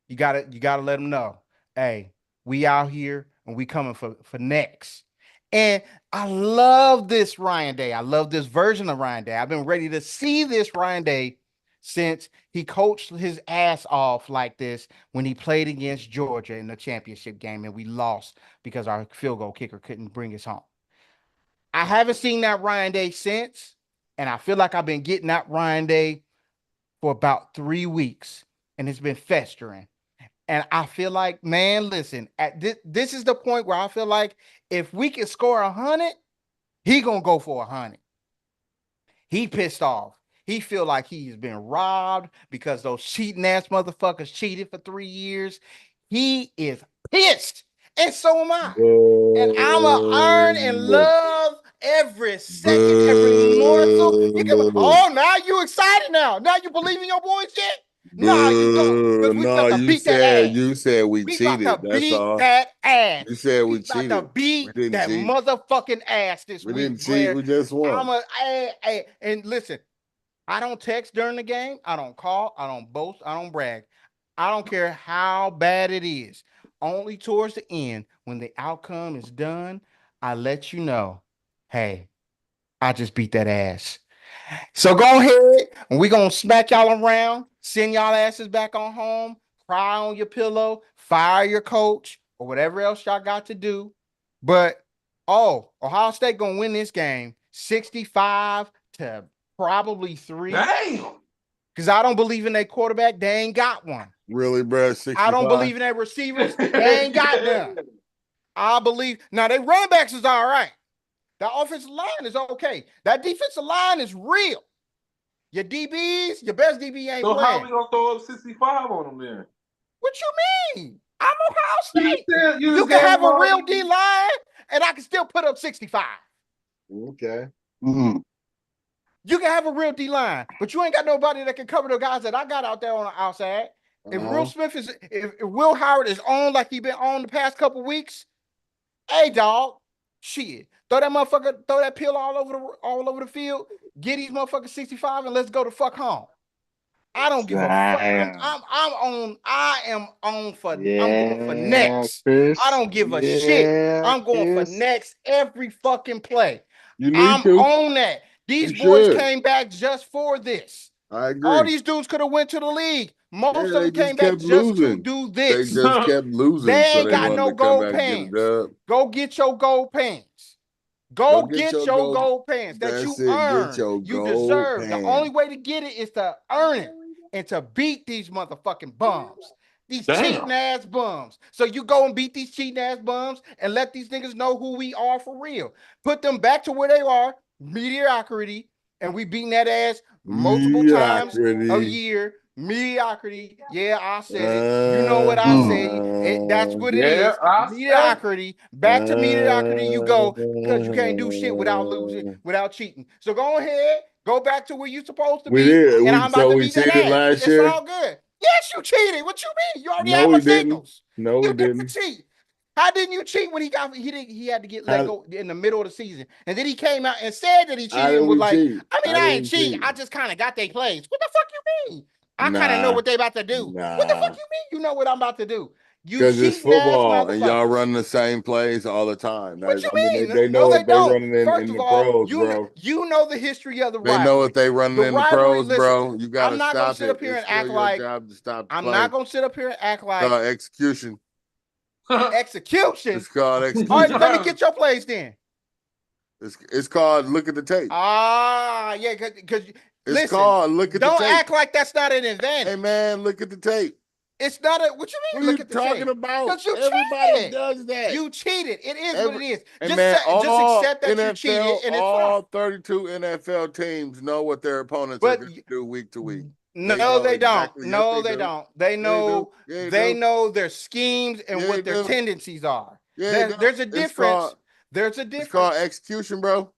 You gotta let them know. Hey, we out here and we coming for next. And I love this Ryan Day. I love this version of Ryan Day. I've been ready to see this Ryan Day since he coached his ass off like this when he played against Georgia in the championship game and we lost because our field goal kicker couldn't bring us home. I haven't seen that Ryan Day since, and I feel like I've been getting that Ryan Day for about 3 weeks, and it's been festering. And I feel like, man, listen, this is the point where I feel like if we can score 100, he gonna go for 100. He pissed off. He feel like he's been robbed because those cheating ass motherfuckers cheated for 3 years. He is pissed, and so am I. And I'ma earn and love every second, every morsel. Now you excited now. Now you believe in your boys yet? No, you don't. You said we cheated. That's all. That ass. You said we cheated. To beat that motherfucking ass this week. We didn't cheat. We just won. And listen, I don't text during the game. I don't call. I don't boast. I don't brag. I don't care how bad it is. Only towards the end, when the outcome is done, I let you know, hey, I just beat that ass. So go ahead, and we're going to smack y'all around, send y'all asses back on home, cry on your pillow, fire your coach, or whatever else y'all got to do. But, Ohio State going to win this game 65 to probably 3. Damn. Because I don't believe in their quarterback. They ain't got one. Really, bro? 65? I don't believe in their receivers. They ain't got none. I believe now their running backs is all right. The offensive line is okay. That defensive line is real. Your DBs, your best DB ain't So how playing. we gonna throw up 65 on them then? What you mean? I'm Ohio State. You You can have a real D line, and I can still put up 65. Okay. Mm. You can have a real D line, but you ain't got nobody that can cover the guys that I got out there on the outside. If Will Smith is, if Will Howard is on like he been on the past couple weeks, hey dog, shit, throw that pill all over the field, get these motherfuckers 65, and let's go to fuck home. I don't give a fuck. I am on for. I'm going for next. Chris. I don't give a shit. I'm going for Chris. next every fucking play. You need I'm to. on that. These You boys should. came back just for this. I agree. All these dudes could have went to the league. Most of they them just came back kept just losing. to do They this. just kept losing. They so ain't got wanted no to come gold back and pants. get a dub. Go get your gold pants. Go get your gold pants that you That's it. earn. Get your You gold deserve. The pants. only way to get it is to earn it and to beat these motherfucking bums. These Damn. cheating ass bums. So you go and beat these cheating ass bums and let these niggas know who we are for real. Put them back to where they are, mediocrity, and we beating that ass multiple times a year. Mediocrity. Yeah, I said it. You know what I said. That's what it Yeah, is. I said it. Mediocrity. Back to mediocrity you go because you can't do shit without losing, without cheating. So go ahead, go back to where you're supposed to We be. did. And We- I'm about so to we beat that cheated ass. last It's year? all good. Yes, you cheated. What you mean? You already No, had we my didn't. signals. No, You we didn't didn't. cheat. How didn't you cheat when he had to get let go in the middle of the season? And then he came out and said that he How cheated did and was we like, cheat? I How ain't did cheat. we cheat? I just kind of got their plays. What the fuck you mean? I kind of know Nah. what they about to do. What the fuck Nah. you mean you know what I'm about to do? You Because it's cheating ass football and y'all motherfuckers. running the same plays all the time. What you I mean, mean? they No, know they if they don't. running First in of the all, pros, you bro. you know the history of the They rivalry. know if they running in the rivalry, pros, listen, bro. You gotta I'm not gonna stop sit it. up here It's and still act your like job to stop the I'm play. not gonna sit up here and act like Execution. execution. It's called All right, execution. let me get your plays then. It's called look at the tape. Yeah, because It's listen, called look at the don't tape. act like that's not an advantage. Hey man, look at the tape. It's not a what you mean? What are Look you at the talking tape. about? 'Cause you Everybody cheated. does that. You cheated. It is what it is. Hey Just, man, just accept that you cheated NFL, and it's all fine. 32 NFL teams know what their opponents But are going to do week to week. No, they don't. exactly. No, Yes, they do. don't. They know. Yeah, They do. know their schemes and Yeah, what they their do. tendencies are. Yeah, There's a difference. There's a difference. It's called execution, bro.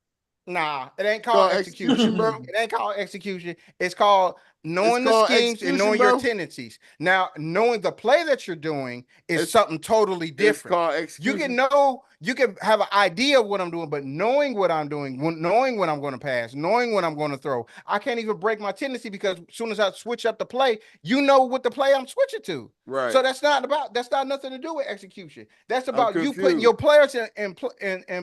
Nah, it ain't called execution, bro. It ain't called execution. It's called knowing It's the called schemes and knowing execution, your bro. tendencies. Now, knowing the play that you're doing is something totally It's different. called You execution. can know, you can have an idea of what I'm doing, but knowing what I'm doing, knowing when I'm going to pass, knowing when I'm going to throw, I can't even break my tendency because as soon as I switch up the play, you know what the play I'm switching to. Right. So that's not nothing to do with execution. That's about you putting confused. your players in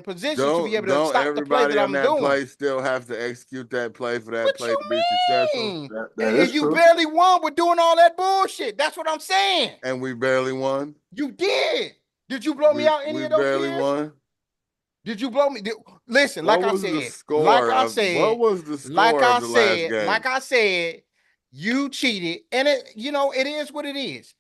position to be able to stop the play that I'm doing. Play still have to execute that play for that What play you to be successful. mean? That And is you true. barely won with doing all that bullshit. That's what I'm saying. And we barely won. You did. Did you blow me out any of those barely years? won. Did you blow me? Listen, What like I was the said, score like I of- said, what was the score like I of the last said, game? like I said, you cheated, and it is what it is.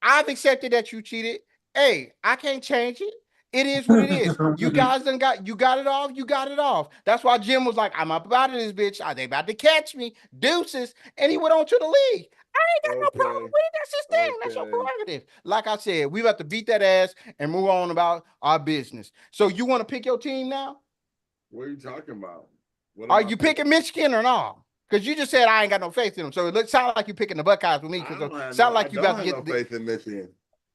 I've accepted that you cheated. Hey, I can't change it. It is what it is. You guys you got it off. You got it off. That's why Jim was like, I'm up out of this bitch. They about to catch me. Deuces. And he went on to the league. I ain't got no problem with it. That's his thing. That's your prerogative. Like I said, we about to beat that ass and move on about our business. So you want to pick your team now? What are you talking about? Are you picking Michigan or not? Because you just said I ain't got no faith in them. So it sounds like you picking the Buckeyes with me. Because it sounds like you about to get no faith in Michigan.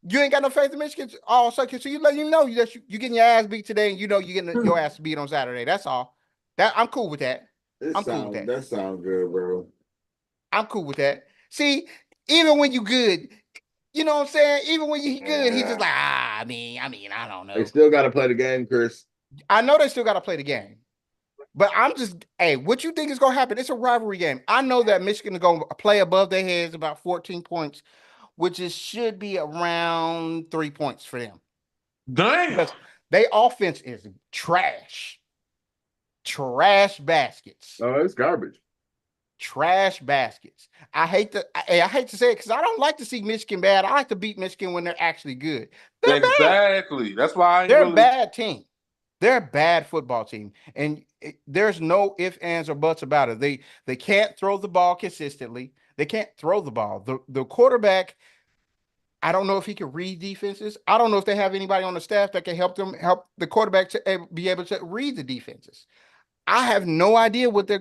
You ain't got no faith in Michigan. Oh, so you let you know that you getting your ass beat today, and you know you getting your ass beat on Saturday. That's all. I'm cool with that. I'm cool with that. That sounds good, bro. I'm cool with that. See, even when you good, you know what I'm saying? Even when you good, he's just like, I mean, I don't know. They still got to play the game, Chris. I know they still got to play the game. But I'm just, hey, what you think is going to happen? It's a rivalry game. I know that Michigan is going to play above their heads about 14 points, which should be around 3 points for them. Damn. Their offense is trash. trash baskets. Oh, it's garbage. Trash baskets. I hate to say it because I don't like to see Michigan bad. I like to beat Michigan when they're actually good. They're bad. Exactly. That's why I ain't They're really. a bad team. They're a bad football team, and there's no ifs, ands, or buts about it. They can't throw the ball consistently. They can't throw the ball. The quarterback, I don't know if he can read defenses. I don't know if they have anybody on the staff that can help the quarterback to be able to read the defenses. I have no idea what they're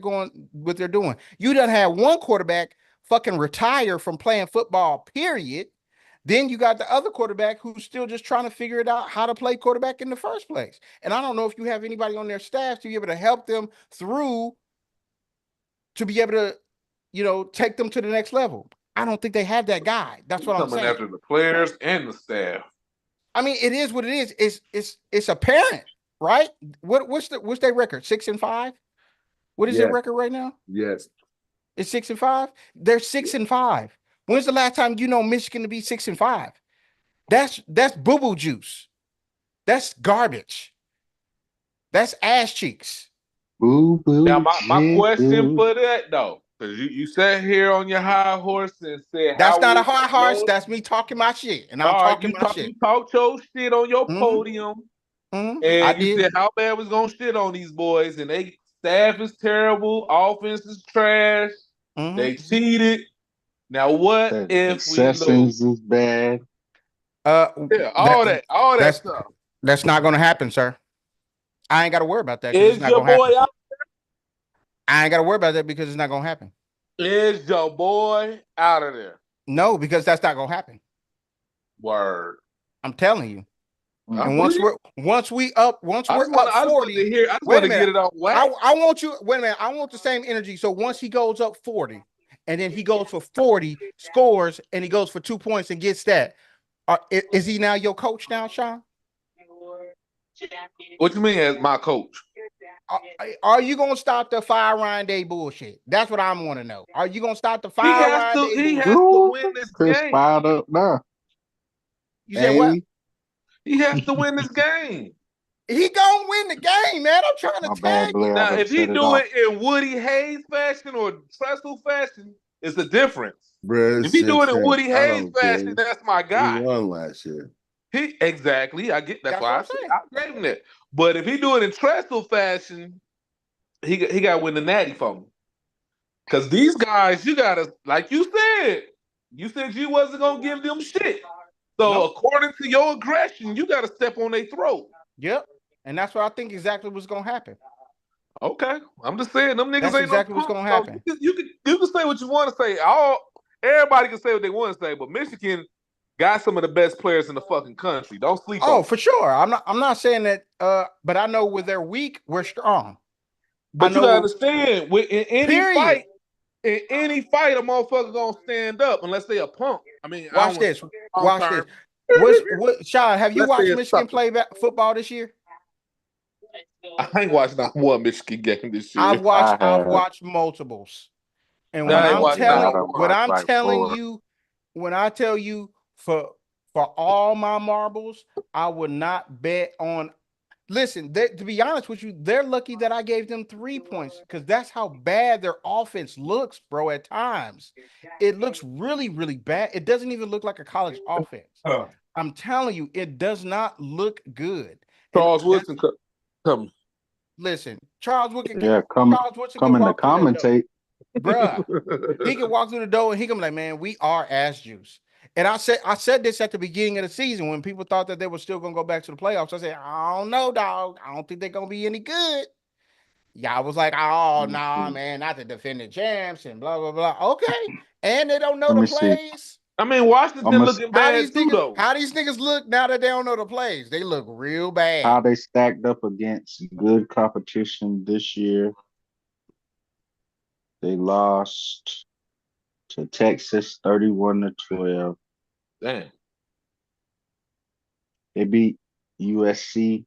doing. You done had one quarterback fucking retire from playing football, period. Then you got the other quarterback who's still just trying to figure it out how to play quarterback in the first place. And I don't know if you have anybody on their staff to be able to help them through to be able to, take them to the next level. I don't think they have that guy. That's what I'm Coming saying. after the players and the staff. I mean, it is what it is. It's apparent, right? What's their record? 6-5? What is their record right now? Yes. It's 6-5. They're 6-5. When's the last time Michigan to be 6-5? That's boo-boo juice. That's garbage. That's ass cheeks. Boo boo. Now, my question boo. for that though, because you sat here on your high horse and said That's how not a we high horse. know- That's me talking my shit, and I'm All right, talking my shit. you talked your shit on your Mhm. podium, I and you did. said how bad was gonna shit on these boys, and they staff is terrible, offense is trash, Mhm. they cheated. Now what The if we Sessions lose? is bad. Yeah, all that that's stuff. that's not going to happen, sir. I ain't got to worry about that. 'Cause Is it's not your going to happen. boy out? I ain't got to worry about that because it's not going to happen. Is your boy out of there? No, because that's not going to happen. Word. I'm telling you. I And believe once we're up 40. I just want to get it on wax. I want you. Wait a minute. I want the same energy. So once he goes up 40, and then he goes for 40, scores, and he goes for 2 points and gets that. Is he now your coach now, Sean? What you mean as my coach? Are you gonna stop the fire Ryan Day bullshit? That's what I'm want to know. Are you gonna stop the He fire has Ryan to. Day He bullshit? has to win this Chris game. fired up now. You said what? He has to win this game. He gonna win the game, man. I'm trying to My tell bad, you. Blair. Now, I if he set it do off. it in Woody Hayes fashion or Trestle fashion, it's a difference. Bruh, If he do it in 6-10. Woody I Hayes don't fashion, care. that's my He guy. won last year. He exactly. I get that's That's why what I I'm said saying. I gave him that. But if he do it in Trestle fashion, he got to win the natty for me. Because these guys, you gotta, like you said you wasn't gonna give them shit. So Nope. according to your aggression, you gotta step on their throat. Yep. And that's what I think exactly what's gonna happen. Okay, I'm just saying them niggas That's ain't exactly no what's gonna punk, happen. so you can say what you want to say. Everybody can say what they want to say, but Michigan got some of the best players in the fucking country. Don't sleep on Oh, them. for sure. I'm not saying that. But I know when they're weak, we're strong. But you know- gotta understand, in any Period. fight, a motherfucker gonna stand up unless they a punk. I mean, I Watch don't this. want Watch term. this. Sean, have you Let's watched say it's Michigan something. play football this year? I ain't watched not one Michigan game this year. I've watched I have. multiples. And I when ain't I'm watched telling not one. when I'm Like telling four. you, when I tell you for all my marbles, I would not bet on. Listen, to be honest with you, they're lucky that I gave them 3 points because that's how bad their offense looks, bro. At times, it looks really, really bad. It doesn't even look like a college offense. I'm telling you, it does not look good. Charles Woodson come. Listen, Charles Woodson. Yeah, Charles Woodson coming to walk through that door. commentate. Bruh, he can walk through the door and he can be like, man, we are ass juice. And I said this at the beginning of the season when people thought that they were still gonna go back to the playoffs. I said, I don't know, dog. I don't think they're gonna be any good. Y'all was like, oh nah, man, not the defending champs and blah blah blah. Okay, and they don't know Let the me see. plays. I mean, Washington looking bad too, though. How these niggas look now that they don't know the plays? They look real bad. How they stacked up against good competition this year. They lost to Texas 31-12. Damn. They beat USC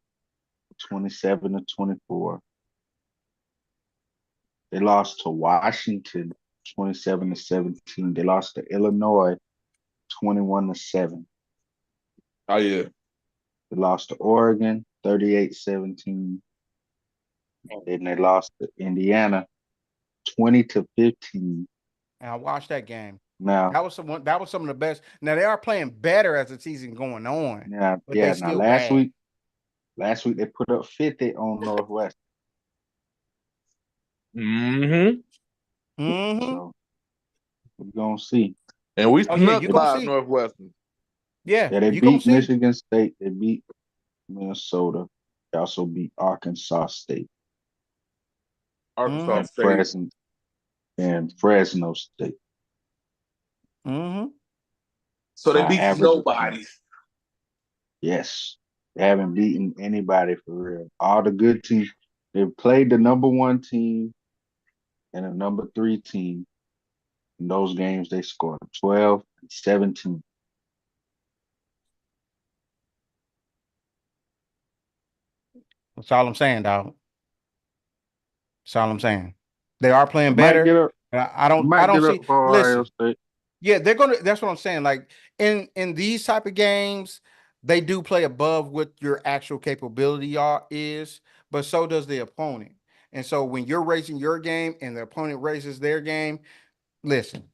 27-24. They lost to Washington 27-17. They lost to Illinois 21-7. Oh yeah. They lost to Oregon 38-17. Then they lost to Indiana 20-15. And I watched that game. Now, That was some of the best. Now they are playing better as the season going on, now, but they now still last bad. week they put up 50 on Northwest. Mm-hmm. Mm-hmm. So we're gonna see. And we Oh, yeah, snuck you gonna by see. Northwestern. Yeah, Yeah, they you gonna beat see. Michigan State. They beat Minnesota. They also beat Arkansas State Arkansas and State. Fresno State. Mm-hmm. So they By beat average of 10. nobody. Yes, they haven't beaten anybody for real. All the good teams. They've played the number 1 team and the number 3 team. In those games, they scored 12 and 17. That's all I'm saying, dog. That's all I'm saying. They are playing It might better. get up. I It might don't get up see. for Ohio Listen, State. yeah, they're gonna. That's what I'm saying. Like in these type of games, they do play above what your actual capability is, but so does the opponent. And so when you're raising your game and the opponent raises their game, listen,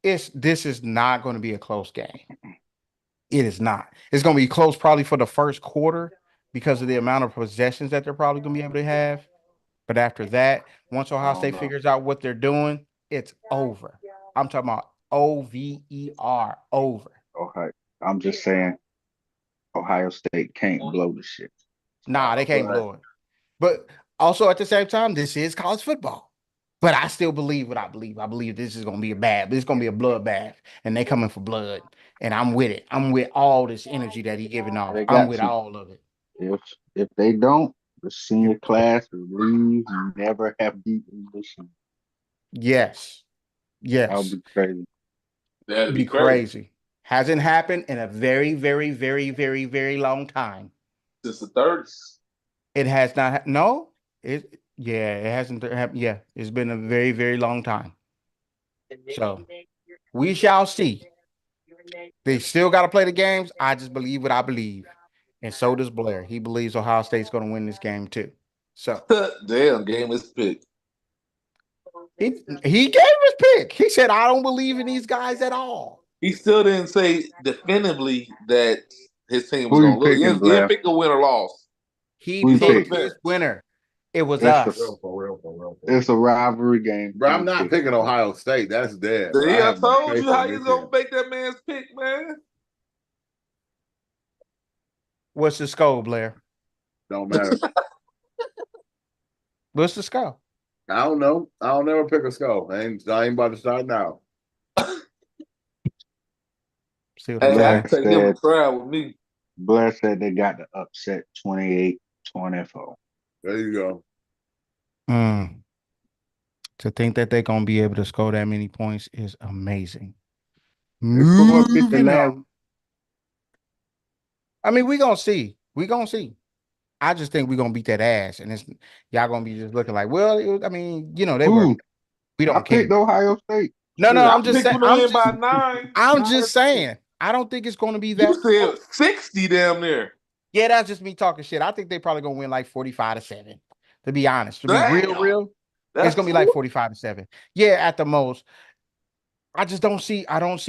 this is not going to be a close game. It is not. It's going to be close probably for the first quarter because of the amount of possessions that they're probably going to be able to have. But after that, once I Ohio don't State know. figures out what they're doing, it's over. I'm talking about over, over. Ohio. I'm just saying Ohio State can't blow the shit. Nah, they can't Right. blow it. But also at the same time, this is college football. But I still believe what I believe. I believe this is gonna be this is gonna be a bloodbath, and they coming for blood. And I'm with it. I'm with all this energy that he giving off. They I'm got with to. all of it. If they don't, the senior class will leave and never have beaten Michigan. Yes. That would Yes. be crazy. That'd Be be crazy. crazy. Hasn't happened in a very, very, very, very, very long time. Since the 30s. It has not. No, it hasn't happened. Yeah, it's been a very, very long time. So we shall see. They still got to play the games. I just believe what I believe, and so does Blair. He believes Ohio State's going to win this game too. So Damn, game is picked. he gave his pick. He said, "I don't believe in these guys at all." He still didn't say definitively that his team was Who you going to lose. picking, He Blair? didn't pick a win or loss. He Who you picked pick? his winner. It was It's us. It's a rivalry game. Bro, Who I'm you not pick? picking Ohio State. That's dead. Bro. See, I I have no told faith you how in he's this going team. to make that man's pick, man. What's the score, Blair? Don't matter. What's the score? I don't know. I don't never pick a skull. I ain't about to start now. See what I'm Hey, saying? I can take him a trial with me. Blair said they got the upset 28-24. There you go. To think that they're gonna be able to score that many points is amazing. They scored 50 Moving last. on. I mean, we gonna see. We gonna see. I just think we're gonna beat that ass, and it's y'all gonna be just looking like, well, I mean, they were. Ooh, We I don't care. picked Ohio State. No, I I'm just picked saying. him to win by 9. I'm just saying. I don't think it's gonna be that. You said 60 damn near. Yeah, that's just me talking shit. I think they probably gonna win like 45-7. To be honest, to be Damn. real, it's gonna be like 45-7. Yeah, at the most. I don't see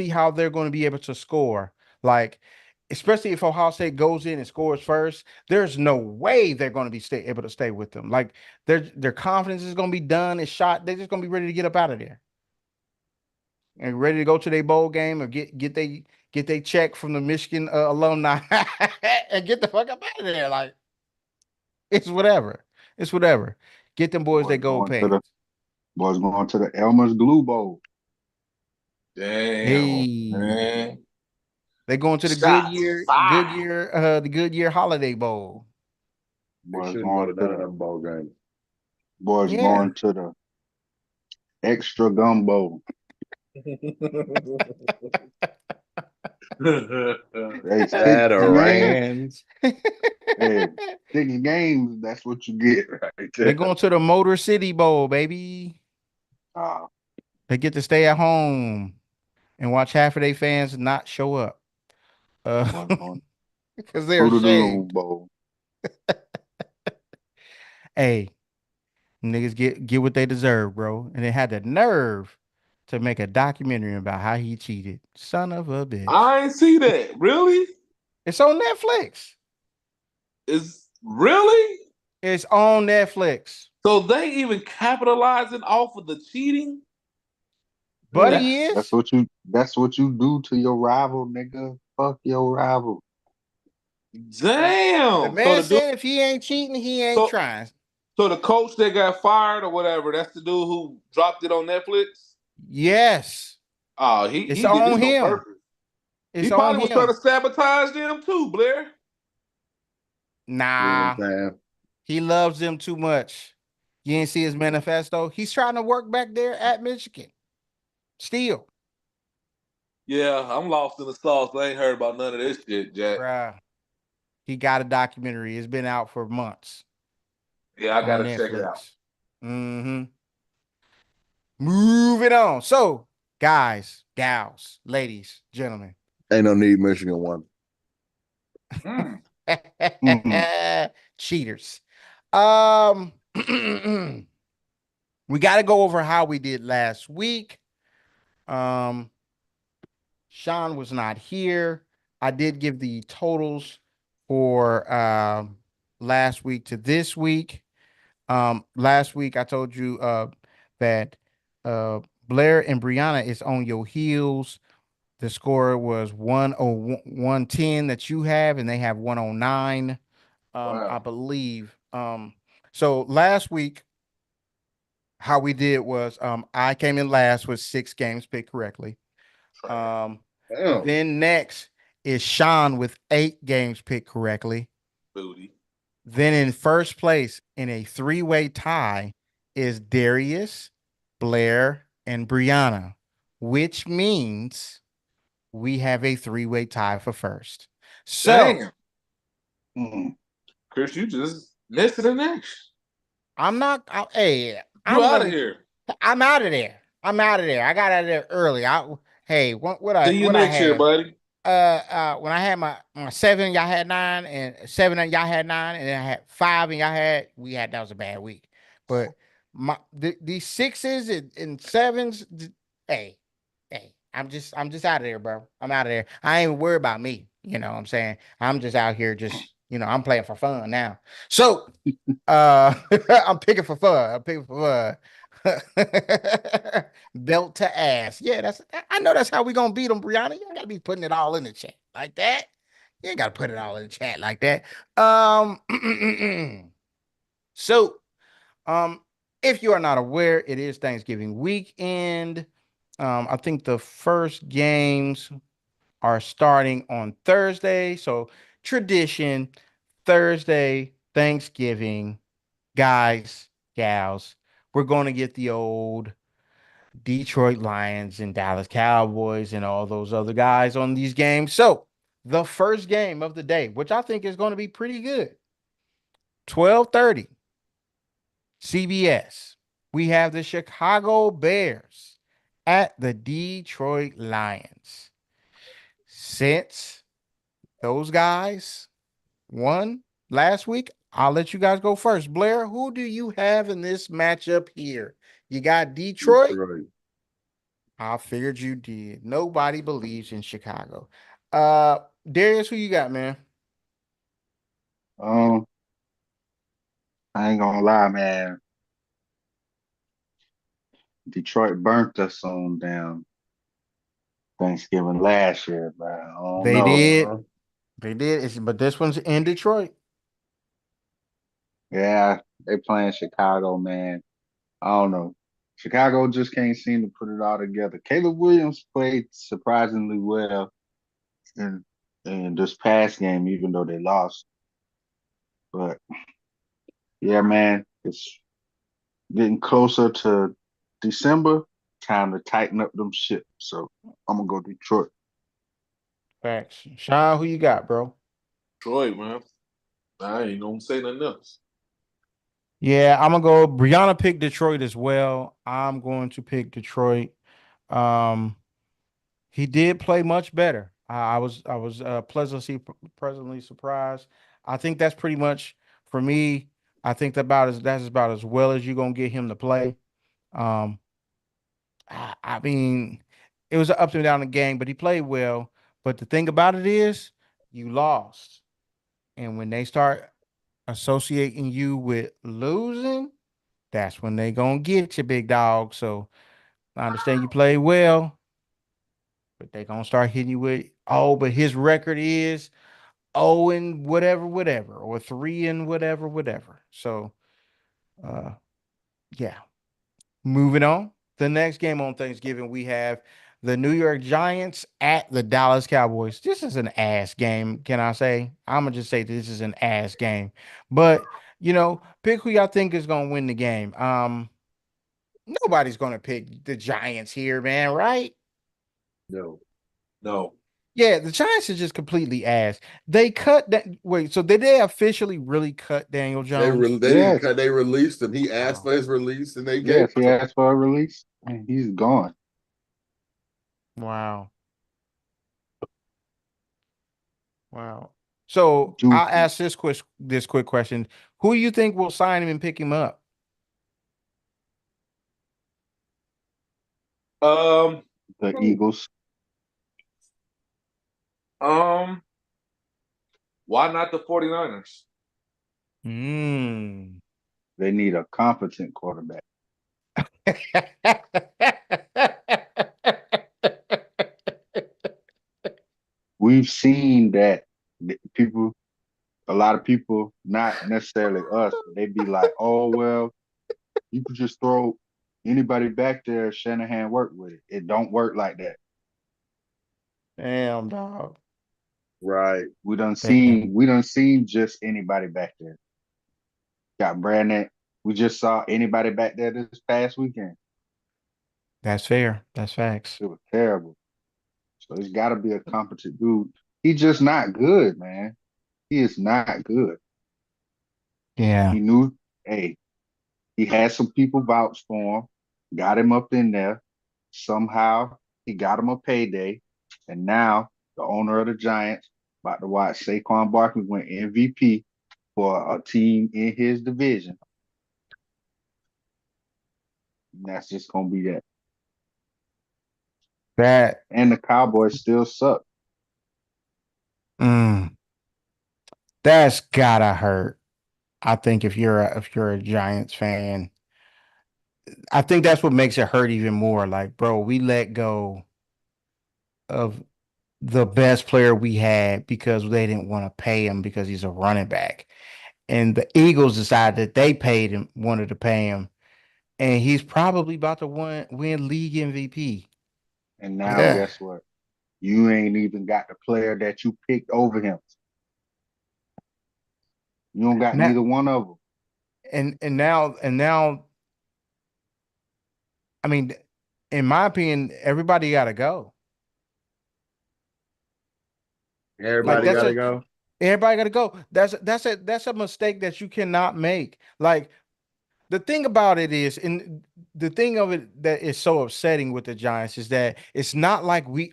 how they're going to be able to score. Like, especially if Ohio State goes in and scores first, there's no way they're going to be able to stay with them. Like their confidence is going to be done. It's shot. They're just going to be ready to get up out of there and ready to go to their bowl game or get they check from the Michigan alumni and get the fuck up out of there. Like it's whatever. It's whatever. Get them boys they gold pants. Boys going to the Elmer's Glue Bowl. Damn, Hey. man. They going to the the Goodyear Holiday Bowl. Boys Shouldn't going go to none of them bowl games. Boys going to the Extra Gum Bowl. Hey, Veterans. Hey, 6 games, that's what you get right there. They going to the Motor City Bowl, baby. They get to stay at home and watch half of their fans not show up. Because they're ashamed. Bowl. Hey, Niggas get what they deserve, bro. And they had the nerve to make a documentary about how he cheated. Son of a bitch. I ain't see that. Really? It's on Netflix. Is really? It's on Netflix. So they even capitalizing off of the cheating? But Yeah, he is. that's what you do to your rival, nigga. Fuck your rival. The Damn. man said if he ain't cheating, he ain't So, trying. so the coach that got fired or whatever, that's the dude who dropped it on Netflix? Yes. Oh, It's he did on this on him. purpose. It's He on probably was trying him. to sabotage them too, Blair. You know what Nah, I'm saying? he loves them too much. You didn't see his manifesto. He's trying to work back there at Michigan. Still, Yeah, I'm lost in the sauce. I ain't heard about none of this shit, Jack. bruh. He got a documentary. It's been out for months Yeah, I on gotta check it out. Netflix. Mm-hmm. Moving on. So, guys, gals, ladies, gentlemen. Ain't no need Michigan won. Cheaters. Um, we got to go over how we did last week. Sean was not here. I did give the totals for last week to this week. Last week I told you that Blair and Brianna is on your heels. The score was 110 that you have, and they have 109. Wow. I believe. So last week, how we did was I came in last with 6 games picked correctly. Damn. Then next is Sean with 8 games picked correctly. Booty. Then in first place in a 3-way tie is Darius, Blair, and Brianna, which means we have a 3-way tie for first. So Damn. Mm. Chris, you just missed it in action. I'm not. Hey, You I'm out of gonna- here. I'm out of there. I'm out of there. I got out of there early. Hey, what I See you what I next year, had. buddy. When I had my 7, y'all had 9, and 7 and y'all had 9, and then I had 5 and y'all had that was a bad week. But these 6s and 7s, hey, I'm just out of there, bro. I'm out of there. I ain't even worried about me. You know what I'm saying? I'm just out here I'm playing for fun now. So I'm picking for fun. I'm picking for fun. Belt to ass. Yeah, I know that's how we gonna beat them, Brianna. You ain't gotta be putting it all in the chat like that. You ain't gotta put it all in the chat like that. So if you are not aware, it is Thanksgiving weekend. I think the first games are starting on Thursday. So tradition, Thursday, Thanksgiving, guys, gals, we're going to get the old Detroit Lions and Dallas Cowboys and all those other guys on these games. So the first game of the day, which I think is going to be pretty good, 12:30, CBS. We have the Chicago Bears at the Detroit Lions. Since those guys won last week, I'll let you guys go first. Blair, who do you have in this matchup here? You got Detroit? Detroit. I figured you did. Nobody believes in Chicago. Darius, who you got, man? I ain't gonna lie, man. Detroit burnt us on damn Thanksgiving last year, but I don't They know. did. Uh-huh. They did. But this one's in Detroit. Yeah, they playing Chicago, man. I don't know. Chicago just can't seem to put it all together. Caleb Williams played surprisingly well in this past game, even though they lost. But yeah, man, it's getting closer to December. Time to tighten up them shit. So I'm gonna go Detroit. Facts. Sean, who you got, bro? Detroit, man. I ain't gonna say nothing else. Yeah, I'm gonna go. Brianna picked Detroit as well. I'm going to pick Detroit. Um, he did play much better. I was pleasantly surprised. I think that's pretty much for me I think that's about as well as you're gonna get him to play. Um, I mean, it was an up and down the game, but he played well. But the thing about it is, you lost, and when they start associating you with losing, that's when they gonna get you, big dog. So I understand you played well, but they gonna start hitting you with, oh, but his record is and whatever, whatever, or 3 and whatever, whatever. So uh yeah. Moving on. The next game on Thanksgiving, we have the New York Giants at the Dallas Cowboys. This is an ass game, can I say? I'm gonna just say this is an ass game. But pick who y'all think is gonna win the game. Nobody's gonna pick the Giants here, man, right? No, no. Yeah, the Giants are just completely ass. They cut that. Wait, so did they officially really cut Daniel Jones? They didn't Yes, cut. They released him. He asked Oh, for his release, and they gave yes, it he to him. asked for a release, and he's gone. wow. Wow. So I'll Juicy, ask this quick question. Who you think will sign him and pick him up? Um, the Eagles. um, why not the 49ers? Hmm. They need a competent quarterback. We've seen that people, a lot of people, not necessarily us, but they be like, "Oh well, you could just throw anybody back there. Shanahan worked with it. It don't work like that. Damn, dog. Right. Damn. We done seen just anybody back there. Got Brandon. We just saw anybody back there this past weekend. That's fair. That's facts. It was terrible. So it's got to be a competent dude. He's just not good, man. He is not good. Yeah. He knew, hey, he had some people vouch for him, got him up in there. Somehow he got him a payday. And now the owner of the Giants about to watch Saquon Barkley win MVP for a team in his division. And that's just gonna be that. That And the Cowboys still suck. mm, that's gotta hurt. I think if you're a Giants fan, I think that's what makes it hurt even more. Like, bro, we let go of the best player we had because they didn't want to pay him because he's a running back. And the Eagles decided that they wanted to pay him, and he's probably about to win league MVP. And now Yeah. guess what? You ain't even got the player that you picked over him. You don't got Now, neither one of them. and now, I mean, in my opinion, everybody got to go. Like Everybody that's got to a go. everybody got to go. That's a mistake that you cannot make. Like the thing about it is, and the thing of it that is so upsetting with the Giants is that it's not like we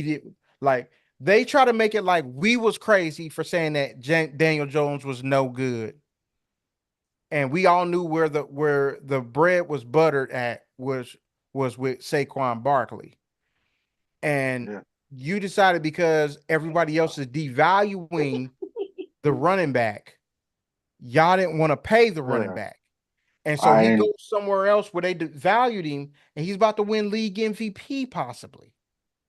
did like they try to make it like we was crazy for saying that Daniel Jones was no good, and we all knew where the bread was buttered at was with Saquon Barkley, and Yeah. you decided because everybody else is devaluing the running back, y'all didn't want to pay the running Yeah. back. And so I he ain't goes somewhere else where they valued him, and he's about to win league MVP possibly.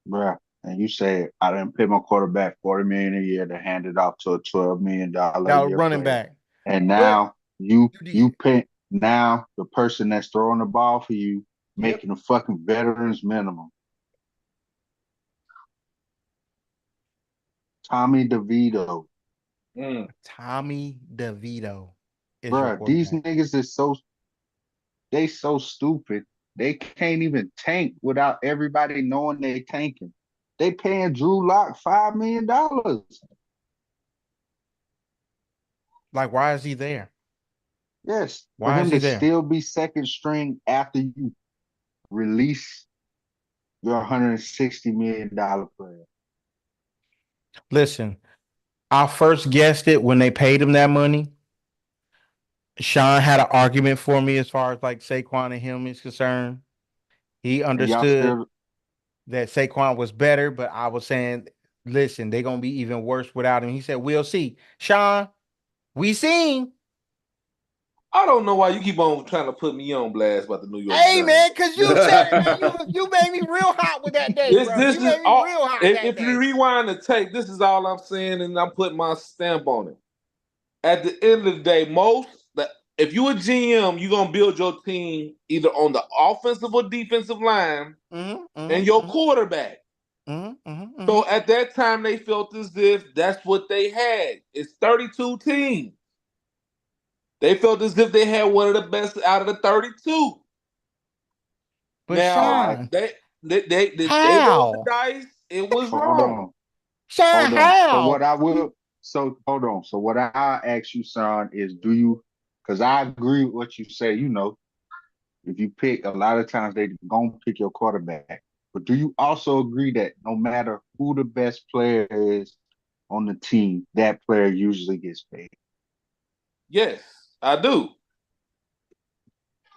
bruh. And you say I didn't pay my quarterback 40 million a year to hand it off to a $12 million a Now year running player. back. And Well, now you you you did. pay now the person that's throwing the ball for you Yep. making a fucking veterans minimum. Tommy DeVito. Mm. Tommy DeVito is your Bruh, these quarterback. niggas is so stupid. They can't even tank without everybody knowing they tanking. They paying Drew Lock $5 million. Like, why is he there? Yes, for Why is him he to there? still be second string after you release your $160 million player. Listen, I first guessed it when they paid him that money. Sean had an argument for me as far as like Saquon and him is concerned. He And y'all understood still that Saquon was better, but I was saying, listen, they're gonna be even worse without him. He said, we'll see. Sean, we seen. I don't know why you keep on trying to put me on blast about the New York Hey man, Giants. because you said it, man. You made me real hot with that day, bro. This You is made me all. real hot that If you day. rewind the tape, this is all I'm saying, and I'm putting my stamp on it. At the end of the day, if you a GM, you're gonna build your team either on the offensive or defensive line and your quarterback. So at that time, they felt as if that's what they had. It's 32 teams. They felt as if they had one of the best out of the 32. But Now Sean, they rolled the how? dice. It was hold wrong. on. Sean, Hold on. So how? what I will so hold on. So what I ask you, son, is do you because I agree with what you say, if you pick a lot of times they gonna pick your quarterback. But do you also agree that no matter who the best player is on the team, that player usually gets paid? Yes, I do.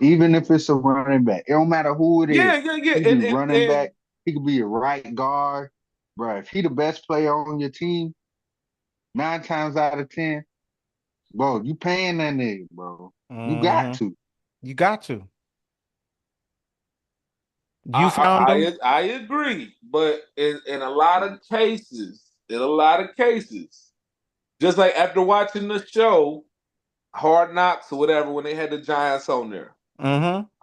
Even if it's a running back. It don't matter who it is. Yeah. He could be running back, he could be a right guard. Bro, if he the best player on your team, 9 times out of 10, bro, you paying that nigga, bro. You got to. You got to. You found them. I agree, but in a lot of cases, just like after watching the show, Hard Knocks or whatever, when they had the Giants on there,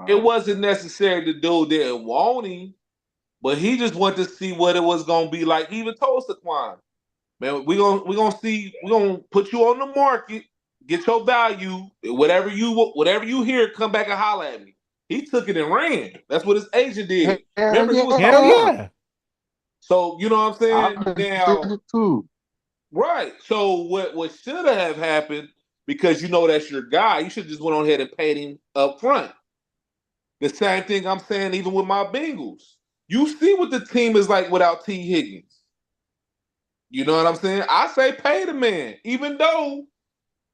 it wasn't necessary the dude didn't want him, but he just wanted to see what it was gonna be like. He even told Saquon, man, we're gonna put you on the market, get your value, whatever you hear, come back and holler at me. He took it and ran. That's what his agent did. Hell Remember, he was Hell yeah. talking. yeah. So you know what I'm saying? I Now, did it too. right. So what should have happened, because you know that's your guy, you should just went on ahead and paid him up front. The same thing I'm saying even with my Bengals. You see what the team is like without T. Higgins. You know what I'm saying? I say pay the man, even though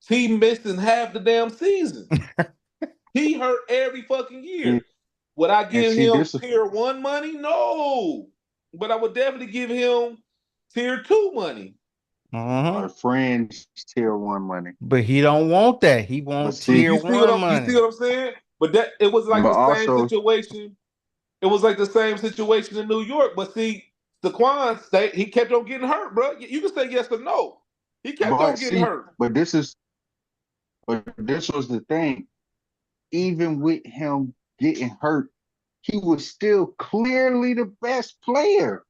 T missing half the damn season. He hurt every fucking year. Would I And give see, him this is tier 1 money? No. But I would definitely give him tier 2 money. our friends tier 1 money. But he don't want that. He But want see, tier You see what one you see money. what I'm saying? But that it was like but the same also, situation. It was like the same situation in New York. But see, Saquon he kept on getting hurt, bro. You can say yes or no. He kept on but getting see, hurt. but this was the thing. Even with him getting hurt, he was still clearly the best player.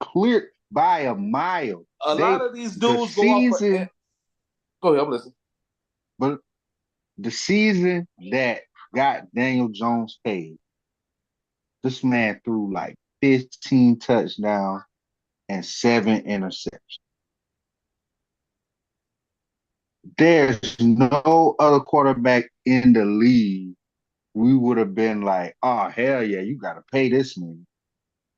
Clear by a mile. A lot of these The dudes go off. season, Go ahead, I'm listening. but the season that got Daniel Jones paid, this man threw like 15 touchdowns and 7 interceptions. There's no other quarterback in the league. We would have been like, oh hell yeah, you gotta pay this man.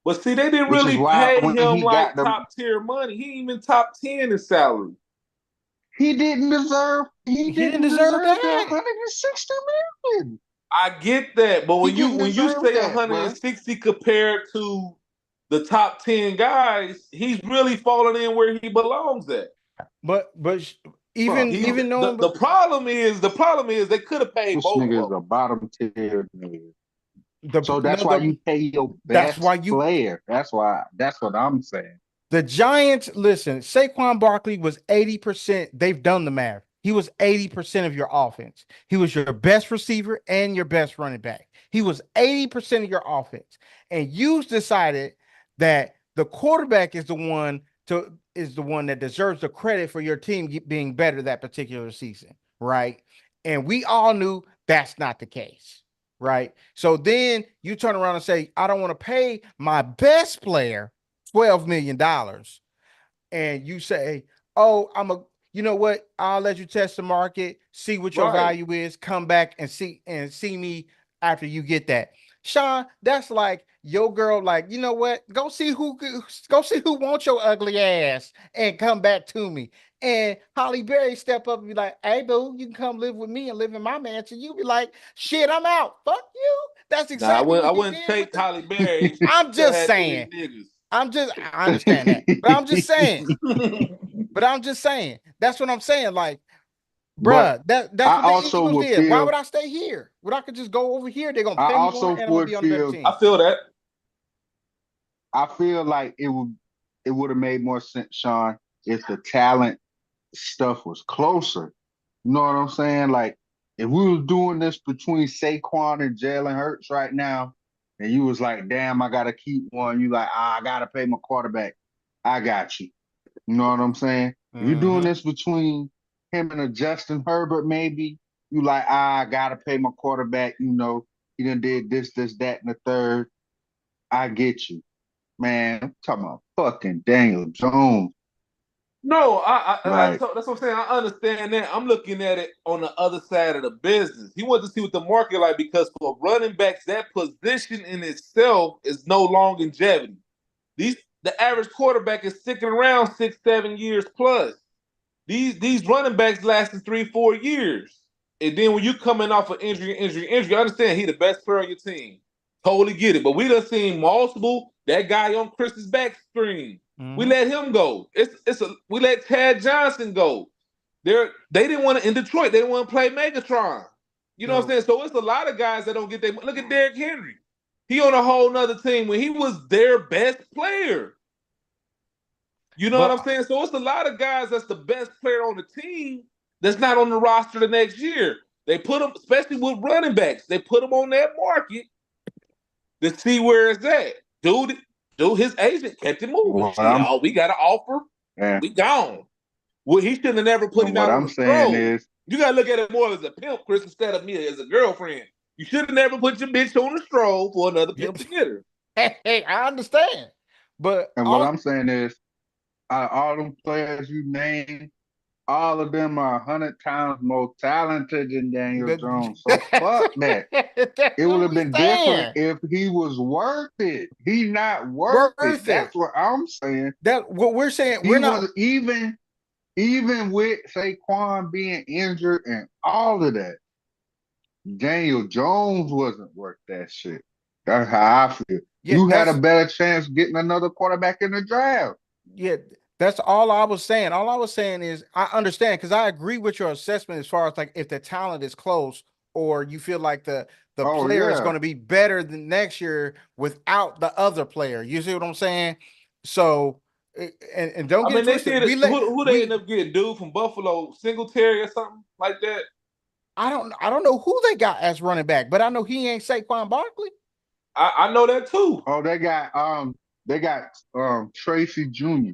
But see, they didn't Which is really why pay when him he got like the top tier money. He ain't even top 10 in salary. he didn't deserve He didn't deserve the that. 160 million. I get that, but He when didn't you deserve say that, bro. 160 compared to the top 10 guys, he's really falling in where he belongs at. But Bro, even knowing, The problem is they could have paid this both nigga is of a them. bottom tier nigga. the So no that's why the you pay your that's best why you player. That's what I'm saying. the Giants, listen, Saquon Barkley was 80%. They've done the math. He was 80% of your offense. He was your best receiver and your best running back. He was 80% of your offense. And you decided that the quarterback is the one that deserves the credit for your team being better that particular season, right? And we all knew that's not the case, right? So then you turn around and say, I don't want to pay my best player $12 million, and you say, oh, you know what? I'll let you test the market, see what your Right. value is, come back and see me after you get that. Sean, that's like your girl like, you know what? Go see who wants your ugly ass and come back to me. And Holly Berry step up and be like, hey boo, you can come live with me and live in my mansion. You be like, shit, I'm out. Fuck you. That's Nah, exactly what I he wouldn't did with take the. Holly Berry. She I'm still just had three saying. niggas. I understand that. But I'm just saying. But I'm just saying. That's what I'm saying. Like, But bruh, that's I what the also Eagles would did. Why feel, would I stay here? When I could just go over here? They're gonna I pay me more also and I'm gonna would be on a better feel, team. I feel that. I feel like it would have made more sense, Sean, if the talent stuff was closer. You know what I'm saying? Like if we was doing this between Saquon and Jalen Hurts right now, and you was like, damn, I gotta keep one. You like, I gotta pay my quarterback. I got you. You know what I'm saying? If you're doing this between him and a Justin Herbert, maybe you like, I gotta pay my quarterback. You know, he done did this, that, and the third. I get you, man. I'm talking about fucking Daniel Jones. No, Like, that's what I'm saying. I understand that. I'm looking at it on the other side of the business. He wants to see what the market like because for running backs, that position in itself is no longevity. The average quarterback is sticking around 6, 7 years plus. These running backs lasting 3, 4 years. And then when you coming off of injury, I understand he the best player on your team. Totally get it. But we done seen multiple that guy on Chris's back screen. We let him go. We let Chad Johnson go. They didn't want to in Detroit. They didn't want to play Megatron. You know what I'm saying? So it's a lot of guys that don't get their look at Derrick Henry. He on a whole nother team when he was their best player. You know what I'm saying? So it's a lot of guys that's the best player on the team that's not on the roster the next year. They put them, especially with running backs, they put them on that market to see where it's at. His agent kept it moving. what Shit, I'm, we got an offer. yeah, We gone. Well, he shouldn't have never put and him what out on I'm the saying stroll. is, You gotta look at it more as a pimp, Chris, instead of me as a girlfriend. You should have never put your bitch on the stroll for another pimp to get her. Hey, I understand. But and what I'm saying is, out of all them players you named, all of them are 100 times more talented than Daniel Jones. So fuck that. That's It would what have we been different saying. if he was worth it. He not worth it. Worth it. That's what I'm saying. That what we're saying. He We're not. was even with Saquon being injured and all of that. Daniel Jones wasn't worth that shit. That's how I feel. Yeah, You had a better chance getting another quarterback in the draft. yeah. That's all I was saying. All I was saying is I understand because I agree with your assessment as far as like if the talent is close or you feel like the Oh player is yeah. going to be better than next year without the other player. You see what I'm saying? So and don't I get it mean, they twisted. did it. Who they end up getting? Dude from Buffalo, Singletary or something like that. I don't know who they got as running back, but I know he ain't Saquon Barkley. I know that too. Oh, they got Tracy Jr.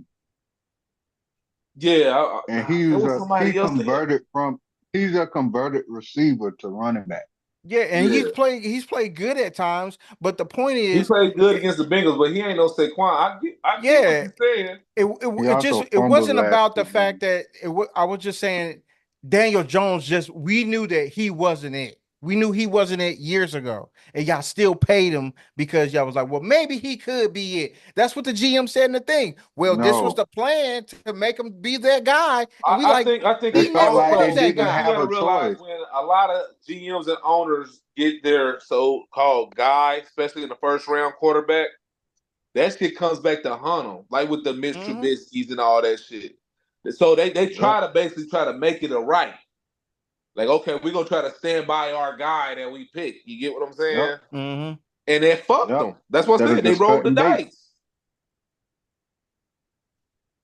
Yeah, and it was somebody else there. He's a converted receiver to running back. Yeah, and Yeah. he's played good at times, but the point He is, played good against the Bengals, but he ain't no Saquon. I get what yeah, you're saying. He it just also it fumbled wasn't last about the 2 fact games. that I was just saying Daniel Jones we knew that he wasn't it. We knew he wasn't it years ago, and y'all still paid him because y'all was like, well, maybe he could be it. That's what the GM said in the thing. Well, this was No, the plan to make him be that guy, and we I like think they he it's felt never like was they also that didn't you guy. have got to a realize choice. when a lot of GMs and owners get their so-called guy, especially in the first round quarterback, that shit comes back to hunt them, like with the Mitch Mm-hmm. Trubisky's and all that shit. So they try Yep. to basically try to make it a right. Like, okay, we're gonna try to stand by our guy that we picked. You get what I'm saying? Yep. Mm-hmm. And they fucked Yep. them. That's what I Instead of said. They just rolled the cutting bait. dice.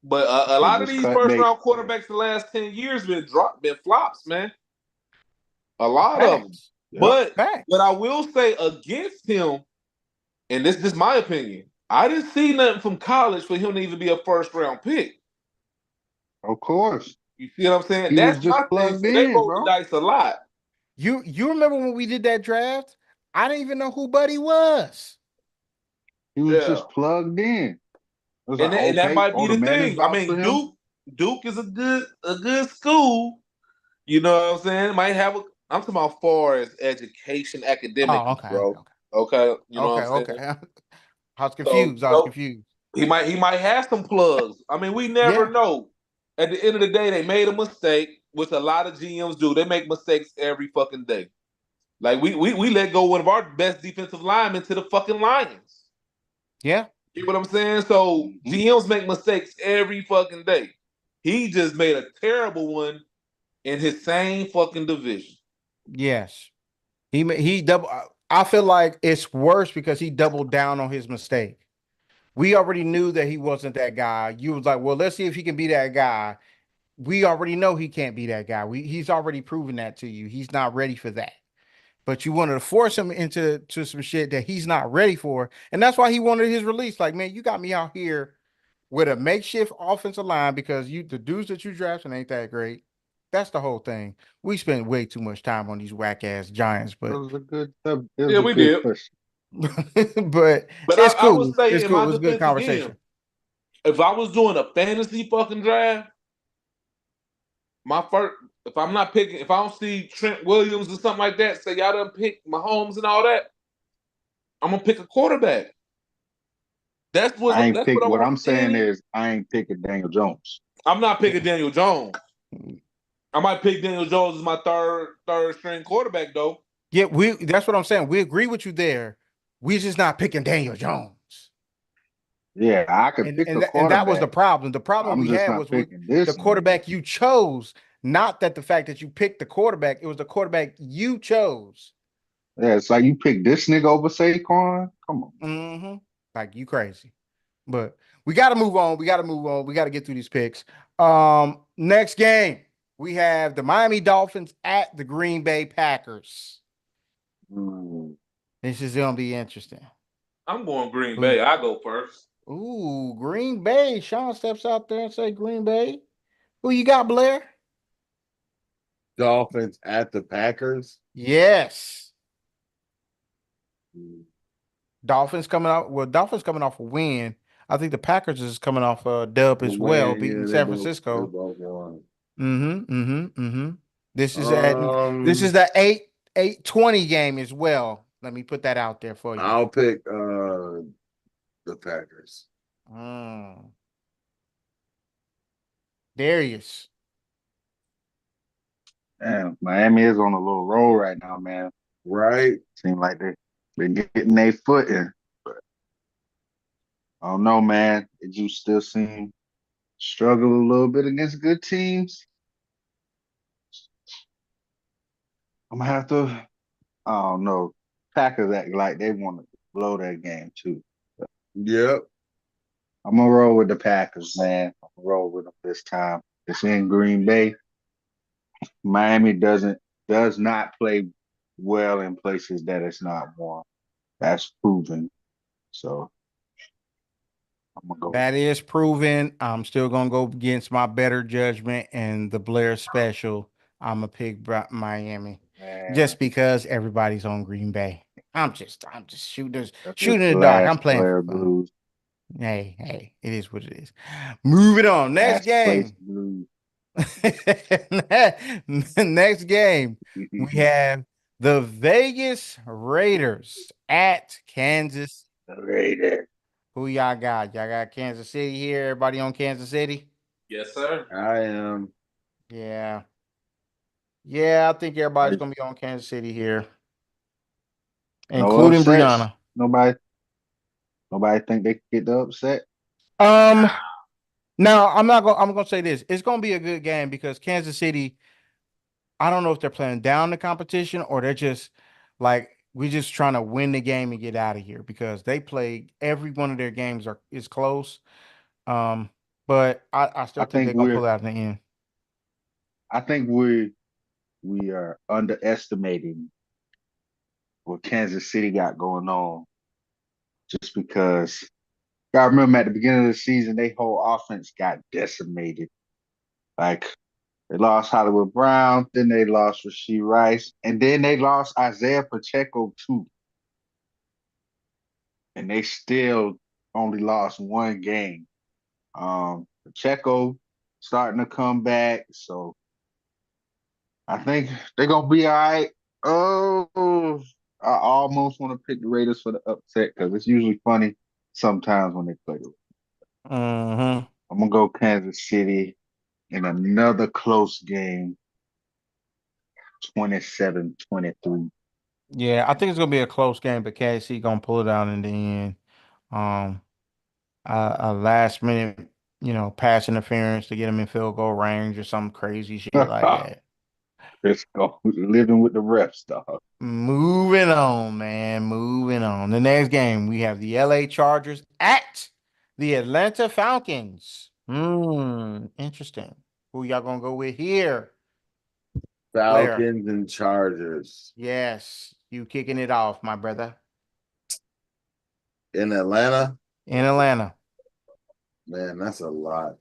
But a They lot of just these cut first bait. round quarterbacks the last 10 years been flops, man. A lot of them. Facts. Yep. But Facts. what I will say against him, and this is my opinion, I didn't see nothing from college for him to even be a first round pick. Of course. You see what I'm saying? He was That's just my thing. plugged So they in, rolled the bro. dice a lot. You remember when we did that draft? I didn't even know who Buddy was. He was Yeah. just plugged in. It was And like, that okay, might be the the man is thing. I vouched for mean, him. Duke is a good school. You know what I'm saying? Might have I'm talking about far as education academically, Oh, okay, bro. Okay, you know what I'm saying? okay. I was confused. I was confused. He might have some plugs. I mean, we never Yeah. know. At the end of the day, they made a mistake, which a lot of GMs do. They make mistakes every fucking day. Like we let go one of our best defensive linemen to the fucking Lions. Yeah. You know what I'm saying? So GMs make mistakes every fucking day. He just made a terrible one in his same fucking division. Yes. He double. I feel like it's worse because he doubled down on his mistake. We already knew that he wasn't that guy. You was like, well, let's see if he can be that guy. We already know he can't be that guy. He's already proven that to you. He's not ready for that. But you wanted to force him into some shit that he's not ready for. And that's why he wanted his release. Like, man, you got me out here with a makeshift offensive line because the dudes that you drafted ain't that great. That's the whole thing. We spent way too much time on these whack ass Giants, It but was a good, it was Yeah, a we good did. push. but But it's I would cool. say It's in cool. my It was a good defense conversation. again, if I was doing a fantasy fucking draft, my first, if I'm not picking, if I don't see Trent Williams or something like that, say y'all done pick Mahomes and all that, I'm gonna pick a quarterback. That's what I ain't that's what pick. I What want I'm to saying see. is, I ain't picking Daniel Jones. I'm not picking Yeah. Daniel Jones. I might pick Daniel Jones as my third string quarterback though. Yeah, that's what I'm saying. We agree with you there. We're just not picking Daniel Jones. Yeah, I could And pick a and that was the quarterback. problem. The problem I'm we just had not was with picking the this nigga. quarterback you chose, not that the fact that you picked the quarterback, it was the quarterback you chose. Yeah, it's like you pick this nigga over Saquon. Come on. Mm-hmm. Like you crazy. But we got to move on. We got to move on. We got to get through these picks. Next game, we have the Miami Dolphins at the Green Bay Packers. Mm. This is gonna be interesting. I'm going Green Ooh. Bay. I go first. Ooh, Green Bay. Sean steps out there and say Green Bay. Who you got, Blair? Dolphins at the Packers. Yes. Mm. Dolphins coming out. Well, Dolphins coming off a win. I think the Packers is coming off a dub as well, beating Yeah, San they Francisco. both won. Mm-hmm. Mm-hmm. Mm-hmm. This is Um, the 8-20 game as well. Let me put that out there for you. I'll pick the Packers. Mm. Darius. Damn, Miami is on a little roll right now, man. Right? Seem like they're getting their foot in. But I don't know, man. Did you still seem struggle a little bit against good teams? I'm gonna have to. I don't know. Packers act like they want to blow that game too. Yep. I'm gonna roll with the Packers, man. I'm gonna roll with them this time. It's in Green Bay. Miami does not play well in places that it's not warm. That's proven. So I'm gonna go. That is proven. I'm still gonna go against my better judgment and the Blair special. I'm gonna pick Miami Man, just because everybody's on Green Bay. I'm just that's shooting just in the dark. last I'm playing for player fun. blues. Hey, it is what it is. Moving on. Next Last place game. blues. Next game, we have the Vegas Raiders at Kansas. Raiders. Who y'all got? Y'all got Kansas City here. Everybody on Kansas City? Yes, sir. I am. Yeah. Yeah, I think everybody's gonna be on Kansas City here, No including upsets. Brianna. Nobody think they could get the upset. Um, now I'm gonna say this. It's gonna be a good game because Kansas City, I don't know if they're playing down the competition or they're just like we're just trying to win the game and get out of here because they play every one of their games is close. But I still I think think they're gonna we're pull out in the end. I think we are underestimating what Kansas City got going on just because I remember at the beginning of the season, their whole offense got decimated. Like they lost Hollywood Brown, then they lost Rasheed Rice, and then they lost Isaiah Pacheco too. And they still only lost one game. Pacheco starting to come back, so I think they're gonna be all right. Oh, I almost want to pick the Raiders for the upset because it's usually funny sometimes when they play. Mm-hmm. I'm gonna go Kansas City in another close game, 27-23. Yeah, I think it's gonna be a close game, but KC gonna pull it out in the end. Um, a last minute, pass interference to get him in field goal range or some crazy shit like that. Let's go. Living with the refs, dog. Moving on, man. Moving on. The next game, we have the LA Chargers at the Atlanta Falcons. Interesting. Who y'all gonna go with here? Blair. Falcons and Chargers Yes, you kicking it off, my brother. in Atlanta. In Atlanta. Man, that's a lot.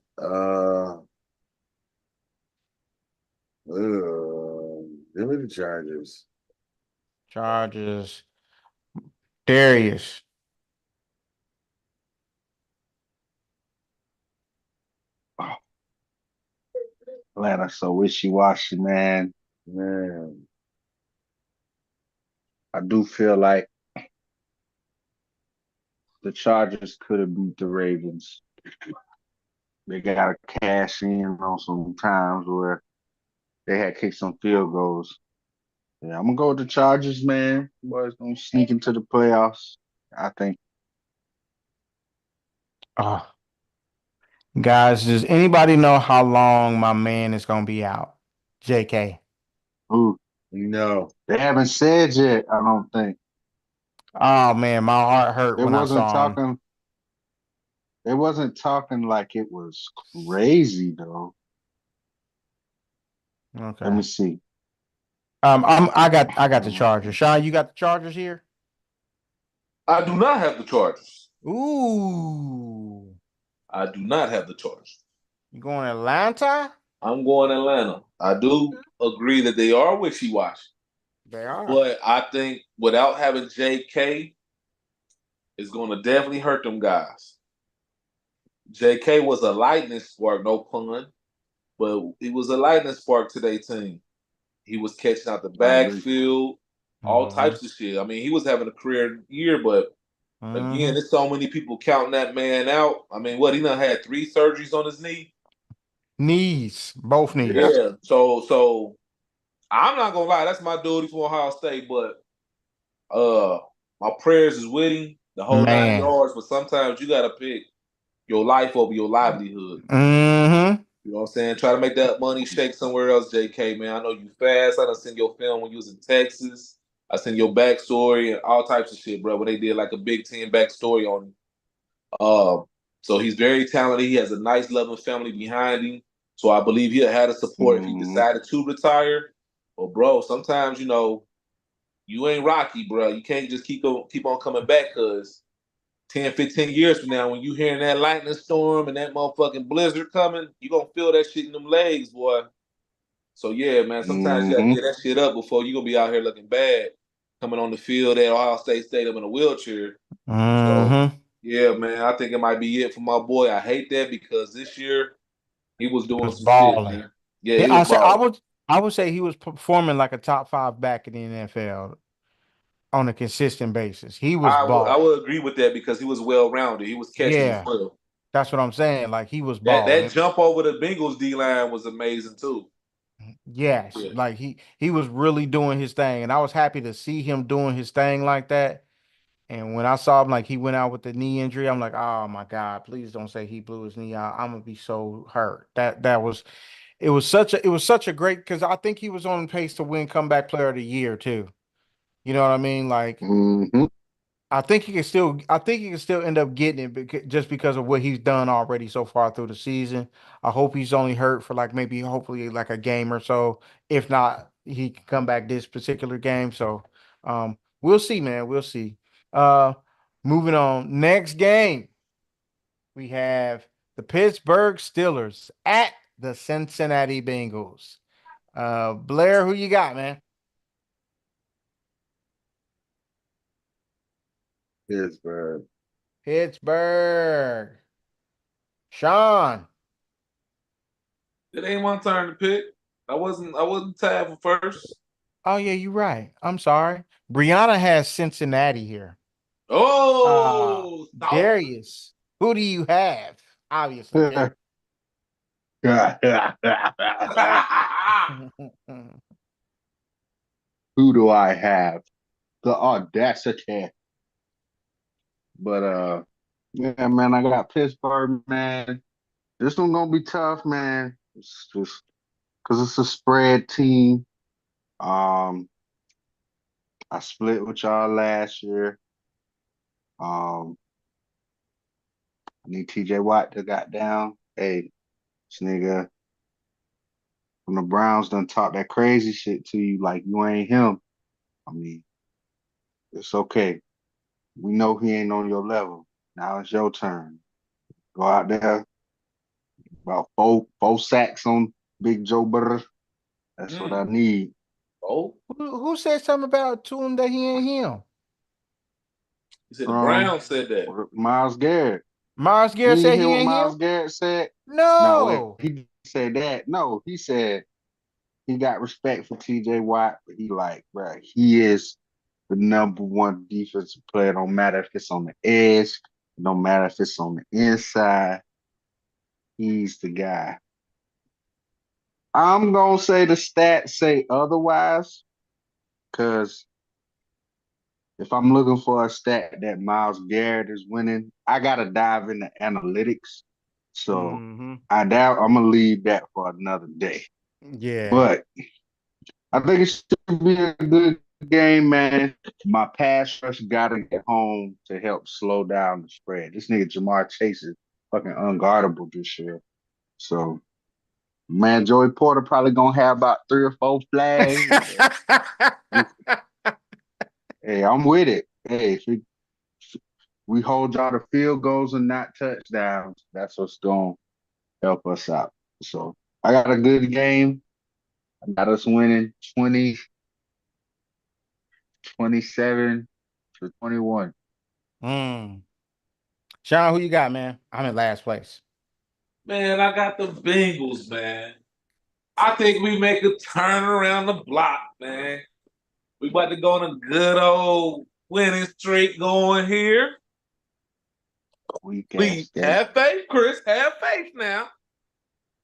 Give me the Chargers. Chargers. Darius. Oh, Atlanta so wishy-washy, man. Man, I do feel like the Chargers could have beat the Ravens. They got to cash in on some times where they had kicked some field goals. Yeah, I'm gonna go with the Chargers, man. Boys gonna sneak into the playoffs. I think. Oh, guys, does anybody know how long my man is gonna be out? JK. Ooh, no. they haven't said yet. I don't think Oh man, my heart hurt they when I wasn't saw him. talking. They wasn't talking like it was crazy though. Let Okay. me see. I got the Chargers. Sean, you got the Chargers here? I do not have the Chargers. Ooh. I do not have the Chargers. You going Atlanta? I'm going Atlanta. I do agree that they are wishy-washy, They are. but I think without having J.K., it's going to definitely hurt them guys. J.K. was a lightning spark, no pun, but he was a lightning spark to their team. He was catching out the I agree. backfield, all types of shit. I mean, he was having a career year, but again, there's so many people counting that man out. I mean, what, he done had 3 surgeries on his knee? Knees, both knees. Yeah. So I'm not gonna lie, that's my dude. He's from Ohio State, but my prayers is with him the whole 9 Man. yards. But sometimes you gotta pick your life over your livelihood. Mm-hmm. You know what I'm saying? Try to make that money shake somewhere else, JK, man. I know you fast. I done seen your film when you was in Texas. I seen your backstory and all types of shit, bro. Where they did like a Big Ten backstory on him. So he's very talented. He has a nice, loving family behind him. So I believe he'll have the support if he decided to retire. But bro, sometimes you ain't Rocky, bro. You can't just keep on coming back because 10, 15 years from now, when you hearing that lightning storm and that motherfucking blizzard coming, you gonna feel that shit in them legs, boy. So yeah, man, sometimes you gotta get that shit up before you gonna be out here looking bad, coming on the field at Ohio State Stadium in a wheelchair. So yeah, man, I think it might be it for my boy. I hate that because this year he was doing Was some shit, balling. man. Yeah, he was balling. I would say he was performing like a top 5 back in the NFL on a consistent basis. He was I balling. would agree with that because he was well rounded. He was catching as Yeah, well. that's what I'm saying. Like he was That balling. jump over the Bengals D line was amazing too. Yes, Yeah. like he was really doing his thing, and I was happy to see him doing his thing like that. And when I saw him, like he went out with the knee injury, I'm like, oh my God, please don't say he blew his knee out. I'm gonna be so hurt. That was it was such a great because I think he was on pace to win comeback player of the year too. You know what I mean? Like I think he can still end up getting it just because of what he's done already so far through the season. I hope he's only hurt for like maybe hopefully like a game or so. If not, he can come back this particular game. So we'll see, man. We'll see. Uh moving on. Next game, we have the Pittsburgh Steelers at the Cincinnati Bengals. Blair, who you got, man? Pittsburgh. Pittsburgh. Sean. It ain't my turn to pick. I wasn't tied for first. Oh yeah, you're right. I'm sorry. Brianna has Cincinnati here. Oh, stop. Darius, who do you have? Obviously, Pitt. Who do I have? The audacity. But yeah, man, I got Pittsburgh, man. This one gonna be tough, man. It's just because it's a spread team. Um, I split with y'all last year. Um, I need TJ Watt to got down. Hey, this nigga from the Browns done talk that crazy shit to you like you ain't him. I mean, it's okay. We know he ain't on your level. Now it's your turn. Go out there, about four sacks on Big Joe Burrow. That's what I need. Oh, Who said something about to him that he ain't him? he said the Browns said that. Myles Garrett. Myles You Garrett ain't said hear he what ain't Myles him? Garrett said? No, wait. No. He said that. No, he said he got respect for TJ Watt, but he like, bro, he is the number one defensive player. Don't matter if it's on the edge, no matter if it's on the inside. He's the guy. I'm gonna say the stats say otherwise, because if I'm looking for a stat that Myles Garrett is winning, I gotta dive into analytics. So Mm-hmm. I'm gonna leave that for another day. Yeah. But I think it should be a good game, man. My pass rush gotta get home to help slow down the spread. This nigga Jamar Chase is fucking unguardable this year. So, man, Joey Porter probably gonna have about 3 or 4 flags. Hey, I'm with it. Hey, if we hold y'all to field goals and not touchdowns, that's what's gonna help us out. So I got a good game. I got us winning 27-21. Mm. Sean, who you got, man? I'm in last place. Man, I got the Bengals, man. I think we make a turn around the block, man. We about to go on a good old winning streak going here. Weak Please ass game. have faith, Chris. Have faith now.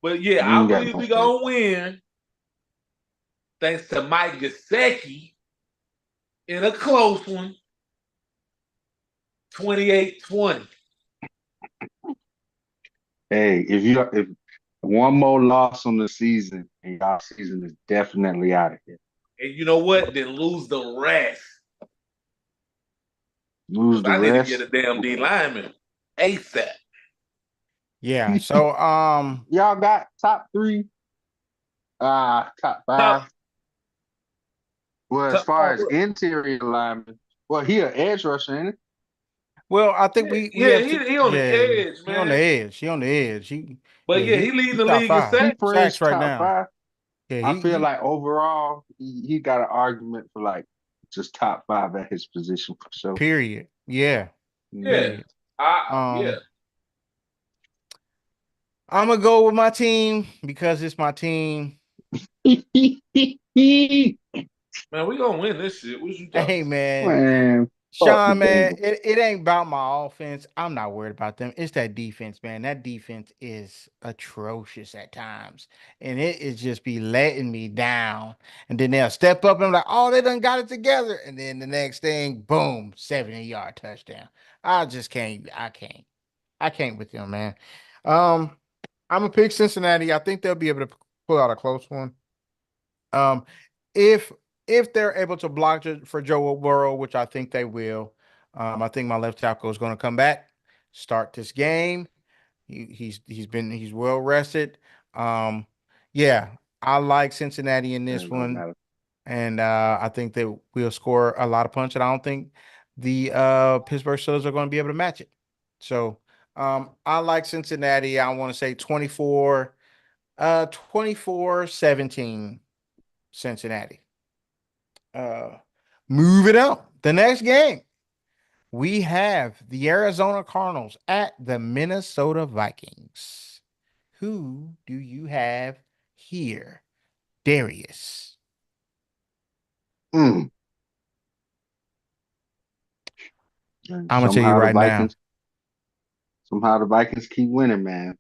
But yeah, You I ain't got believe no we faith. gonna win. Thanks to Mike Gesicki in a close one. 28-20. Hey, if one more loss on the season, and y'all season is definitely out of here. And you know what? Then lose the rest. Lose the I need to rest. get a damn D lineman ASAP. Yeah. So Y'all got top 3, top 5. Well, as far as interior linemen, well, he an edge rusher, ain't it? well, I think we Yeah, have to, he on the edge, he on the man. edge. He on the edge. But yeah, he leading the top league in 5 He sacks. fringe sacks right top now. 5. Yeah, I feel like overall, he got an argument for like just top 5 at his position for sure. period. Yeah. Yeah. Period. Yeah. I'm gonna go with my team because it's my team. Man, we gonna win this shit. What you talking Hey, man. Man, fuck the Sean, man, Bengals. it ain't about my offense. I'm not worried about them. It's that defense, man. That defense is atrocious at times. And it is just be letting me down. And then they'll step up and I'm like, oh, they done got it together. And then the next thing, boom, 70-yard touchdown. I can't with them, man. I'm gonna pick Cincinnati. I think they'll be able to pull out a close one. Um, if they're able to block for Joe Burrow, which I think they will, I think my left tackle is going to come back, start this game. He's well rested. Yeah, I like Cincinnati in this Ain't gonna one, matter. and I think they will score a lot of punch. And I don't think the Pittsburgh Steelers are going to be able to match it. So I like Cincinnati. I want to say 24-17. Cincinnati. Moving on. The next game, we have the Arizona Cardinals at the Minnesota Vikings. Who do you have here, Darius? Mm. And I'm gonna tell you right now. Somehow the Vikings keep winning, man.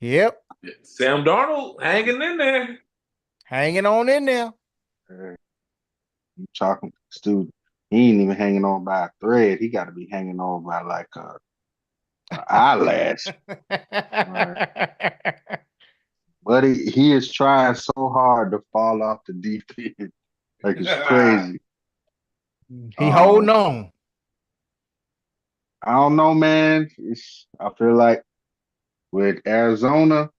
Yep, Sam Darnold hanging in there. hanging on in there. You talking, dude? He ain't even hanging on by a thread. He got to be hanging on by like a eyelash. But he is trying so hard to fall off the defense. Like it's crazy. He holding on. I don't know, man. I feel like with Arizona,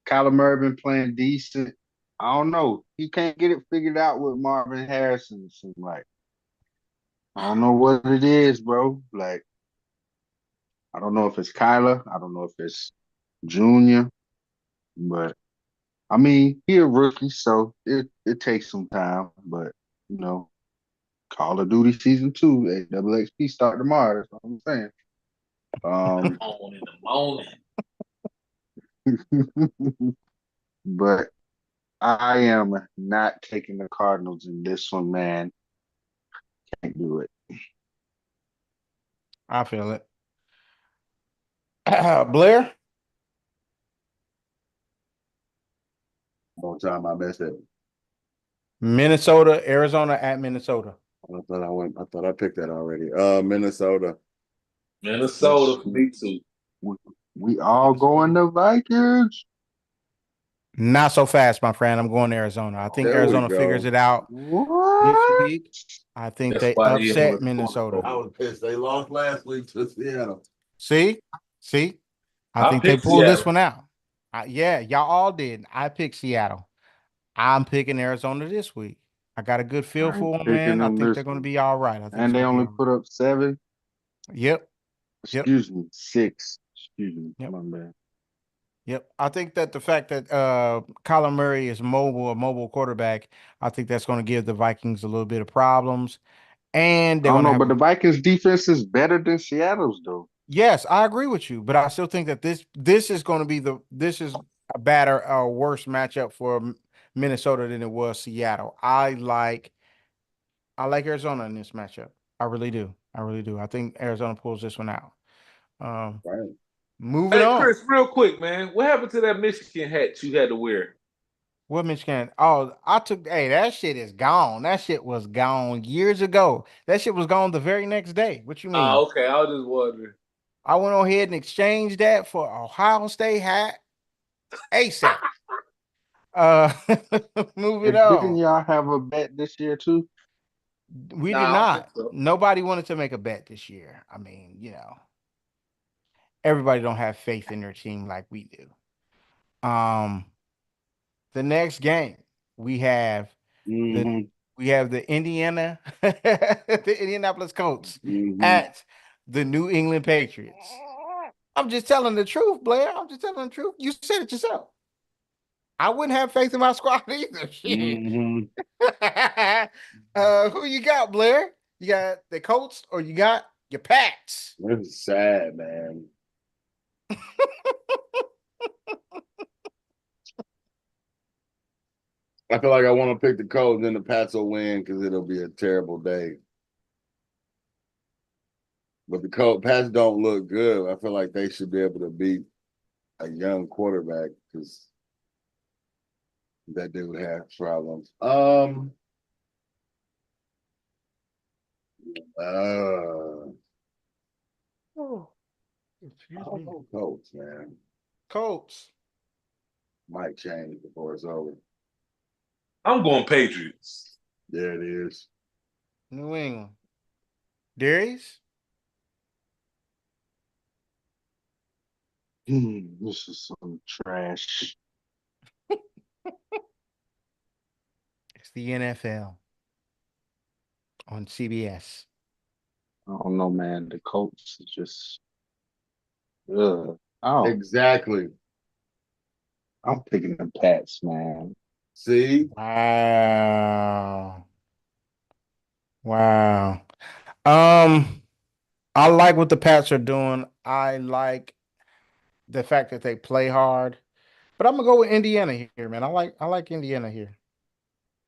Kyler Murray been playing decent. I don't know. He can't get it figured out with Marvin Harrison. It seems like I don't know what it is, bro. Like I don't know if it's Kyler. I don't know if it's Junior. But I mean, he a rookie, so it takes some time. But you know, Call of Duty Season 2, XXP start tomorrow. That's what I'm saying. On in the morning. But I am not taking the Cardinals in this one, man. Can't do it. I feel it. Blair, One time I missed it. Minnesota, Arizona at Minnesota. I thought I picked that already. Minnesota. Minnesota for me too. We all going to Vikings. Not so fast, my friend. I'm going to Arizona. I think There we Arizona go. figures it out this What? week. I think That's they why they upset on the Minnesota. I was pissed. They lost last week to Seattle. See? I I think they picked pulled this Seattle. one out. Yeah, y'all all did. I picked Seattle. I'm picking Arizona this week. I got a good feel I ain't for them, picking man. I them think this they're going to week. be all right. I think And it's they going to be only all put up 7. right. Yep. Excuse me, 6. Excuse me. Yep. My bad. Yep. I think that the fact that Kyler Murray is mobile, a mobile quarterback, I think that's going to give the Vikings a little bit of problems. And I they're don't going to know, have but the Vikings defense is better than Seattle's though. yes, I agree with you, but I still think that this is going to be this is a better worse matchup for Minnesota than it was Seattle. I like Arizona in this matchup. I really do. I really do. I think Arizona pulls this one out. Um, Right. moving Hey on. Chris, real quick, man. What happened to that Michigan hat you had to wear? What Michigan? Oh, hey, that shit is gone. That shit was gone years ago. That shit was gone the very next day. What you mean? Okay. I was just wondering. I went on ahead and exchanged that for Ohio State hat ASAP. Moving And didn't on. y'all have a bet this year too? We did Nah, I don't think not. so. Nobody wanted to make a bet this year. I mean, everybody don't have faith in their team like we do. The next game we have the Mm-hmm. the the Indianapolis Colts Mm-hmm. at the New England Patriots. I'm just telling the truth, Blair. I'm just telling the truth. You said it yourself. I wouldn't have faith in my squad either. Shit. Mm-hmm. Who you got, Blair? You got the Colts or you got your Pats? This is sad, man. I feel like I want to pick the Colts and the Pats will win because it'll be a terrible day. But the Pats don't look good. I feel like they should be able to beat a young quarterback because that dude has problems. Oh, excuse I don't me. know, Colts, man. Colts. Might change before it's over. I'm going Patriots. There it is. New England. Darius? This is some trash. It's the NFL on CBS. I don't know, man. The Colts is just ugh. Oh, Exactly. I'm picking the Pats, man. See? Wow. Wow. I like what the Pats are doing. I like the fact that they play hard. But I'm gonna go with Indiana here, man. I like Indiana here.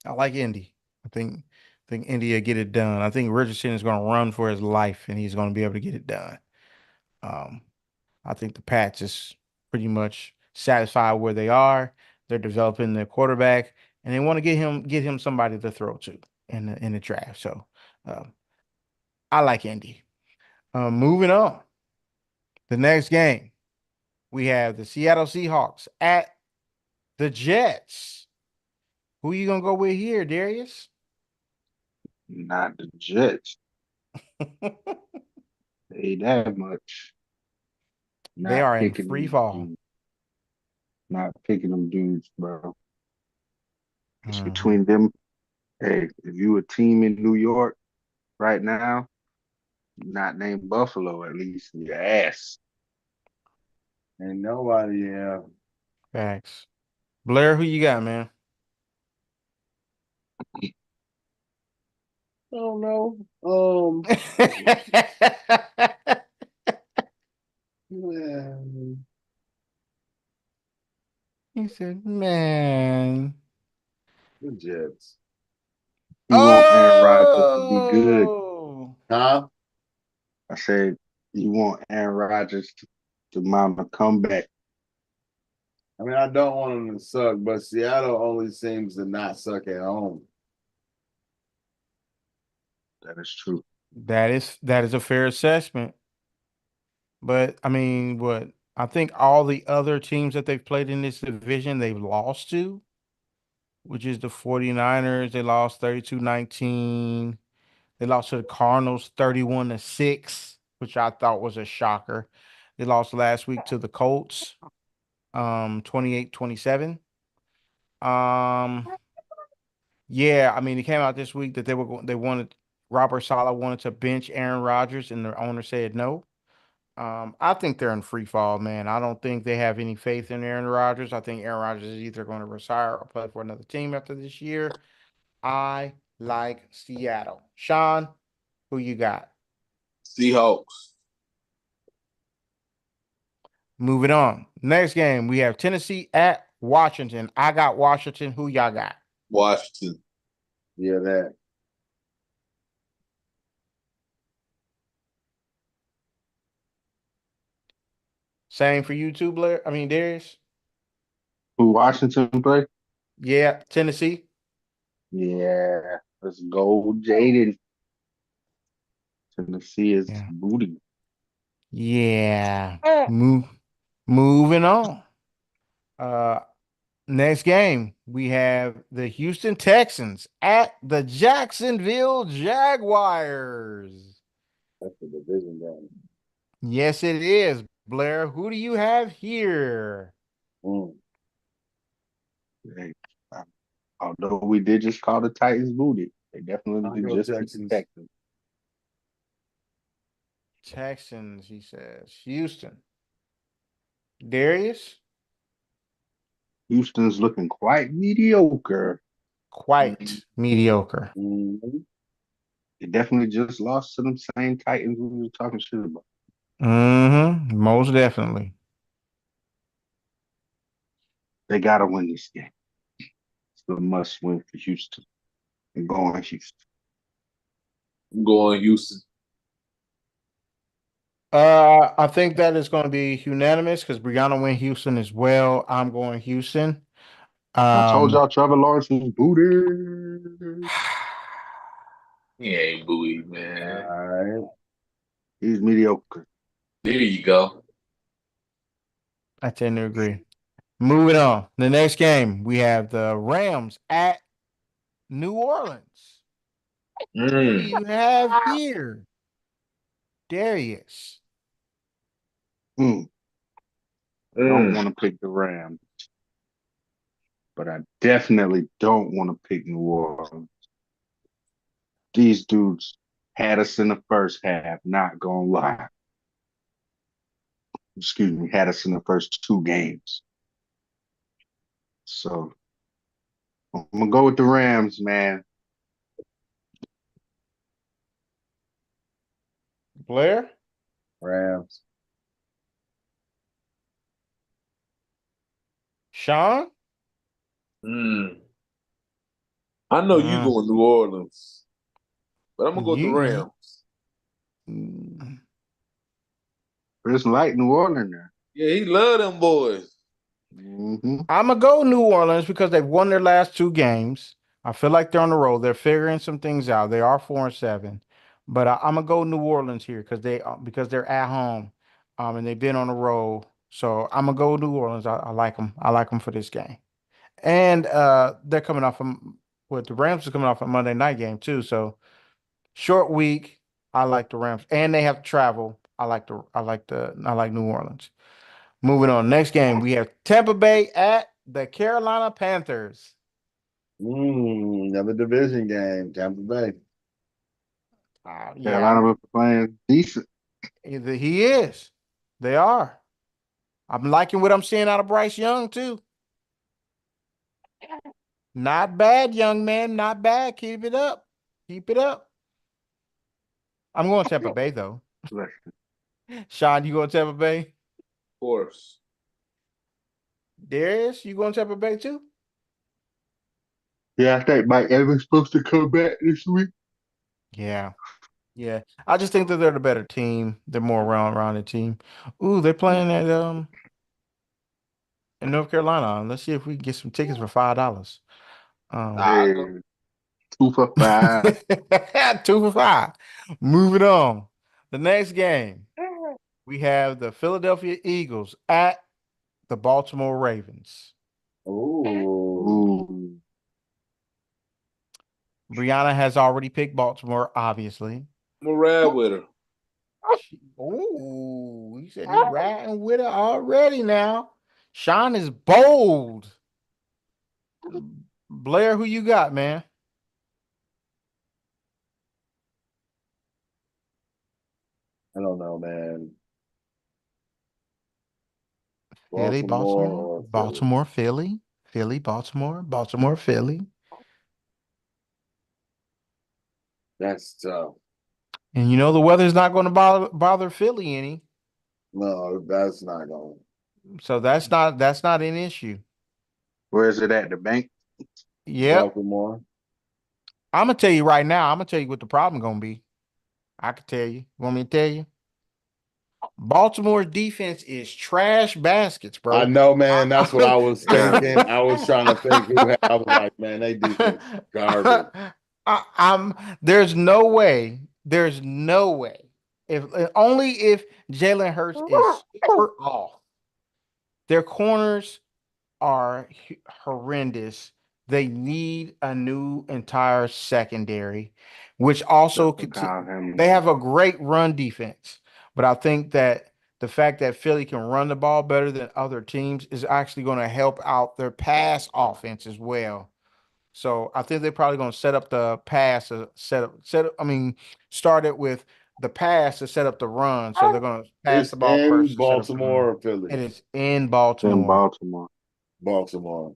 I like Indy. I think think India get it done. I think Richardson is going to run for his life, and he's going to be able to get it done. Um, I think the Pats is pretty much satisfied where they are. They're developing their quarterback, and they want to get him somebody to throw to in the draft. So um, I like Indy. Moving on, the next game we have the Seattle Seahawks at the Jets. Who you gonna go with here, Darius? Not the Jets. Ain't that much. They Not are in picking free them fall. dudes. Not picking them dudes, bro. It's Mhm. between them. Hey, if you a team in New York right now, not named Buffalo, at least your ass. Ain't nobody, yeah. Facts. Blair, who you got, man? I don't know. Man, He said, man. the Jets. You want Aaron Rodgers to be good. Oh, Huh? I said you want Aaron Rodgers to mount a comeback. I mean, I don't want them to suck, but Seattle only seems to not suck at home. That is true. that is a fair assessment. But I mean, what I think all the other teams that they've played in this division, they've lost to, which is the 49ers. They lost 32-19. They lost to the Cardinals 31-6, which I thought was a shocker. They lost last week to the Colts, 28-27. Um, yeah, I mean, it came out this week that they wanted Robert Saleh wanted to bench Aaron Rodgers, and the owner said no. I think they're in free fall, man. I don't think they have any faith in Aaron Rodgers. I think Aaron Rodgers is either going to retire or play for another team after this year. I like Seattle. Sean, who you got? Seahawks. Moving on. Next game, we have Tennessee at Washington. I got Washington. Who y'all got? Washington. Yeah, that. Same for you too, Blair. I mean, Darius. Who Washington play? Yeah, Tennessee. Yeah, let's go, Jaden. Tennessee is Yeah. booty. Yeah. Move moving on. Uh Next game, we have the Houston Texans at the Jacksonville Jaguars. That's the division game. Yes, it is. Blair, who do you have here? Mm. Hey, although we did just call the Titans booty, they definitely I'll go just Texans. Texans. Texans, he says. Houston. Darius? Houston's looking quite mediocre. Quite mediocre. Mm-hmm. They definitely just lost to them same Titans we were talking shit about. Mm-hmm. Most definitely. They gotta win this game. It's a must win for Houston. And going Houston. I'm going Houston. I think that is going to be unanimous because Brianna went Houston as well. I'm going Houston. I told Um, y'all Trevor Lawrence was booty. He ain't buoy, All man. right. He's mediocre. There you go. I tend to agree. Moving on. The next game, we have the Rams at New Orleans. Who do Mm. you have here? Darius. Don't Mm. want to pick the Rams, but I definitely don't want to pick New Orleans. These dudes had us in the first half, not gonna lie. Excuse me, had us in the first two games. So I'm gonna go with the Rams, man. Blair? Rams. Sean? Mm. I know you Mm, going New Orleans. But I'm gonna go with the You- Rams. Mm, Chris like New Orleans now. Yeah, he love them boys. Mm-hmm. I'm gonna go New Orleans because they've won their last two games. I feel like they're on the road. They're figuring some things out. They are 4-7, but I'm gonna go New Orleans here because they're at home, and they've been on the road. So I'm gonna go New Orleans. I like them. I like them for this game, and they're coming off from what the Rams are coming off a Monday night game too. So short week. I like the Rams, and they have to travel. I like New Orleans. Moving on. Next game, we have Tampa Bay at the Carolina Panthers. Another division game, Tampa Bay. Carolina been playing decent. He is. They are. I'm liking what I'm seeing out of Bryce Young too. Not bad, young man. Not bad. Keep it up. Keep it up. I'm going Tampa Bay though. Sean, you going Tampa Bay? Of course. Darius, you going Tampa Bay too? Yeah, I think Mike Evans supposed to come back this week. Yeah. Yeah. I just think that they're the better team. They're more rounded team. Ooh, they're playing at in North Carolina. Let's see if we can get some tickets for $5. I go. Hey, 2 for 5. 2 for 5. Moving on. The next game, we have the Philadelphia Eagles at the Baltimore Ravens. Ooh. Ooh. Brianna has already picked Baltimore, obviously. I'm gonna ride with her. Ooh, you said you riding with her already now. Sean is bold. Blair, who you got, man? I don't know, man. Philly, Baltimore, or Philly? Baltimore, Philly, Philly, Baltimore, Baltimore, Philly. That's tough. And you know the weather's not going to bother Philly any. No, that's not going. So that's not an issue. Where is it at? The bank? Yep. Baltimore. I'm gonna tell you right now, I'm gonna tell you what the problem gonna be. I can tell you. Want me to tell you? Baltimore's defense is trash baskets, bro. I know, man. That's what I was thinking. I was trying to think who had, I was like, man, they defense is garbage. There's no way. There's no way. If only if Jalen Hurts is super off. Their corners are horrendous. They need a new entire secondary, which also they have a great run defense. But I think that the fact that Philly can run the ball better than other teams is actually going to help out their pass offense as well. So I think they're probably going to set up the pass, start it with the pass to set up the run. So they're going to pass It's the ball in first. Baltimore or Philly? And it's in In Baltimore. Baltimore. Baltimore.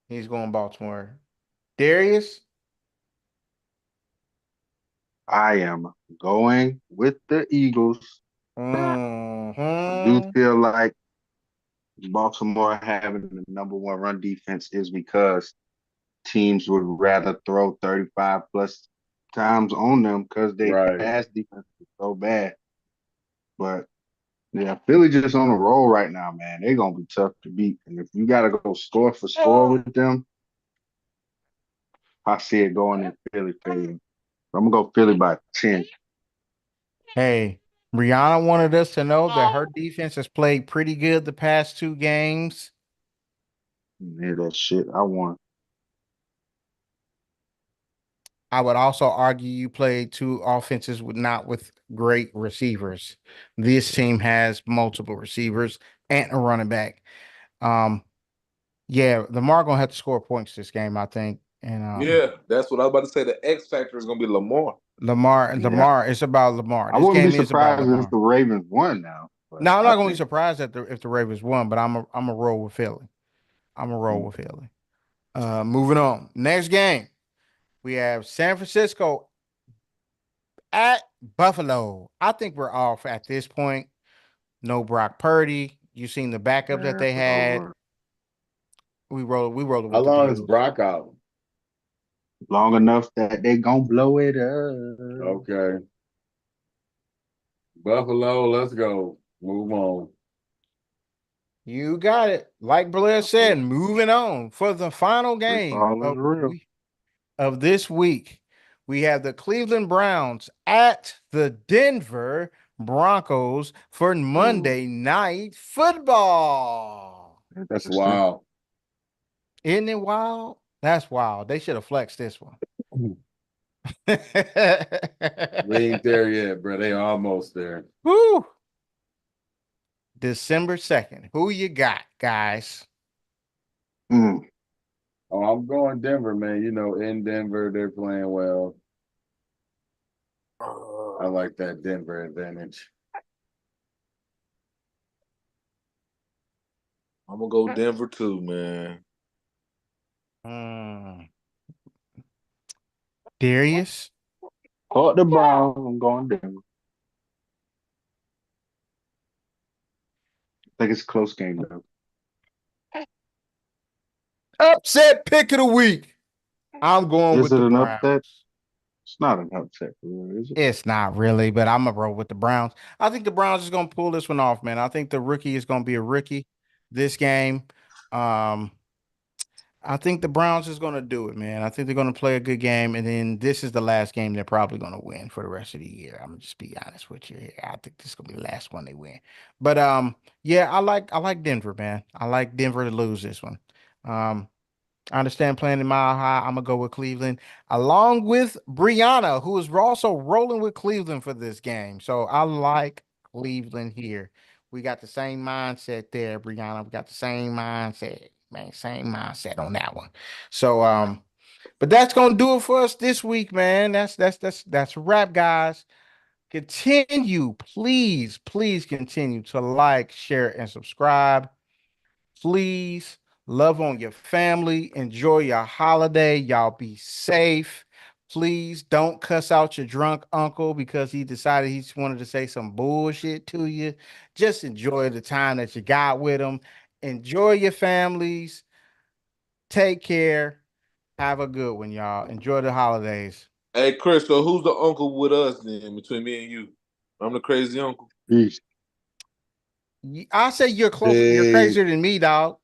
He's going Baltimore. Darius? I am going with the Eagles. I do feel like Baltimore having the number one run defense is because teams would rather throw 35 plus times on them because they Right. pass defense is so bad. But yeah, Philly just on a roll right now, man. They're gonna be tough to beat. And if you gotta go score for score with them, I see it going in Philly favor. I'm gonna go Philly by 10. Hey, Brianna wanted us to know that her defense has played pretty good the past 2 games. Yeah, that shit. I won. I would also argue you played 2 offenses not with great receivers. This team has multiple receivers and a running back. Yeah, Lamar gonna have to score points this game, I think. And Yeah, that's what I was about to say. The X factor is gonna be Lamar. Lamar, it's about Lamar. I This wouldn't game be is about surprised Lamar. if the Ravens won now. No, I'm not gonna be surprised if the Ravens won, but I'm a roll with Philly. I'm a roll with Philly. Moving on. Next game, we have San Francisco at Buffalo. I think we're off at this point. No Brock Purdy. You seen the backup that they had. We rolled How with long the is Bills. Brock out? long enough that they gonna blow it up. Okay. Buffalo, let's go. Move on. You got it. Like Blair said, moving on for the final game Football is real. of this week. We have the Cleveland Browns at the Denver Broncos for Monday Night Football. That's wild. Isn't it wild? That's wild. They should have flexed this one. We ain't there yet, bro. They almost there. Woo! December 2nd. Who you got, guys? Mm. Oh, I'm going Denver, man. You know, in Denver, they're playing well. I like that Denver advantage. I'm gonna go Denver too, man. Darius? Caught the Browns. I'm going Denver. I think it's a close game though. Upset pick of the week. I'm going Is with it the an Browns. upset? It's not an upset, is it? It's not really, but I'm gonna roll with the Browns. I think the Browns is gonna pull this one off, man. I think the rookie is gonna be a rookie this game. I think the Browns is gonna do it, man. I think they're gonna play a good game, and then this is the last game they're probably gonna win for the rest of the year. I'm gonna just be honest with you here. I think this is gonna be the last one they win. But yeah, I like Denver, man. I like Denver to lose this one. I understand playing in Mile High. I'm gonna go with Cleveland, along with Brianna, who is also rolling with Cleveland for this game. So I like Cleveland here. We got the same mindset there, Brianna. We got the same mindset, man. Same mindset on that one. So but that's gonna do it for us this week, man. That's a wrap, guys. Continue, please continue to like, share, and subscribe. Please love on your family. Enjoy your holiday. Y'all be safe. Please don't cuss out your drunk uncle because he decided he just wanted to say some bullshit to you. Just enjoy the time that you got with him. Enjoy your families. Take care. Have a good one, y'all. Enjoy the holidays. Hey, Chris, so who's the uncle with us then between me and you? I'm the crazy uncle. Peace. I say you're closer. You're Hey. crazier than me, dog.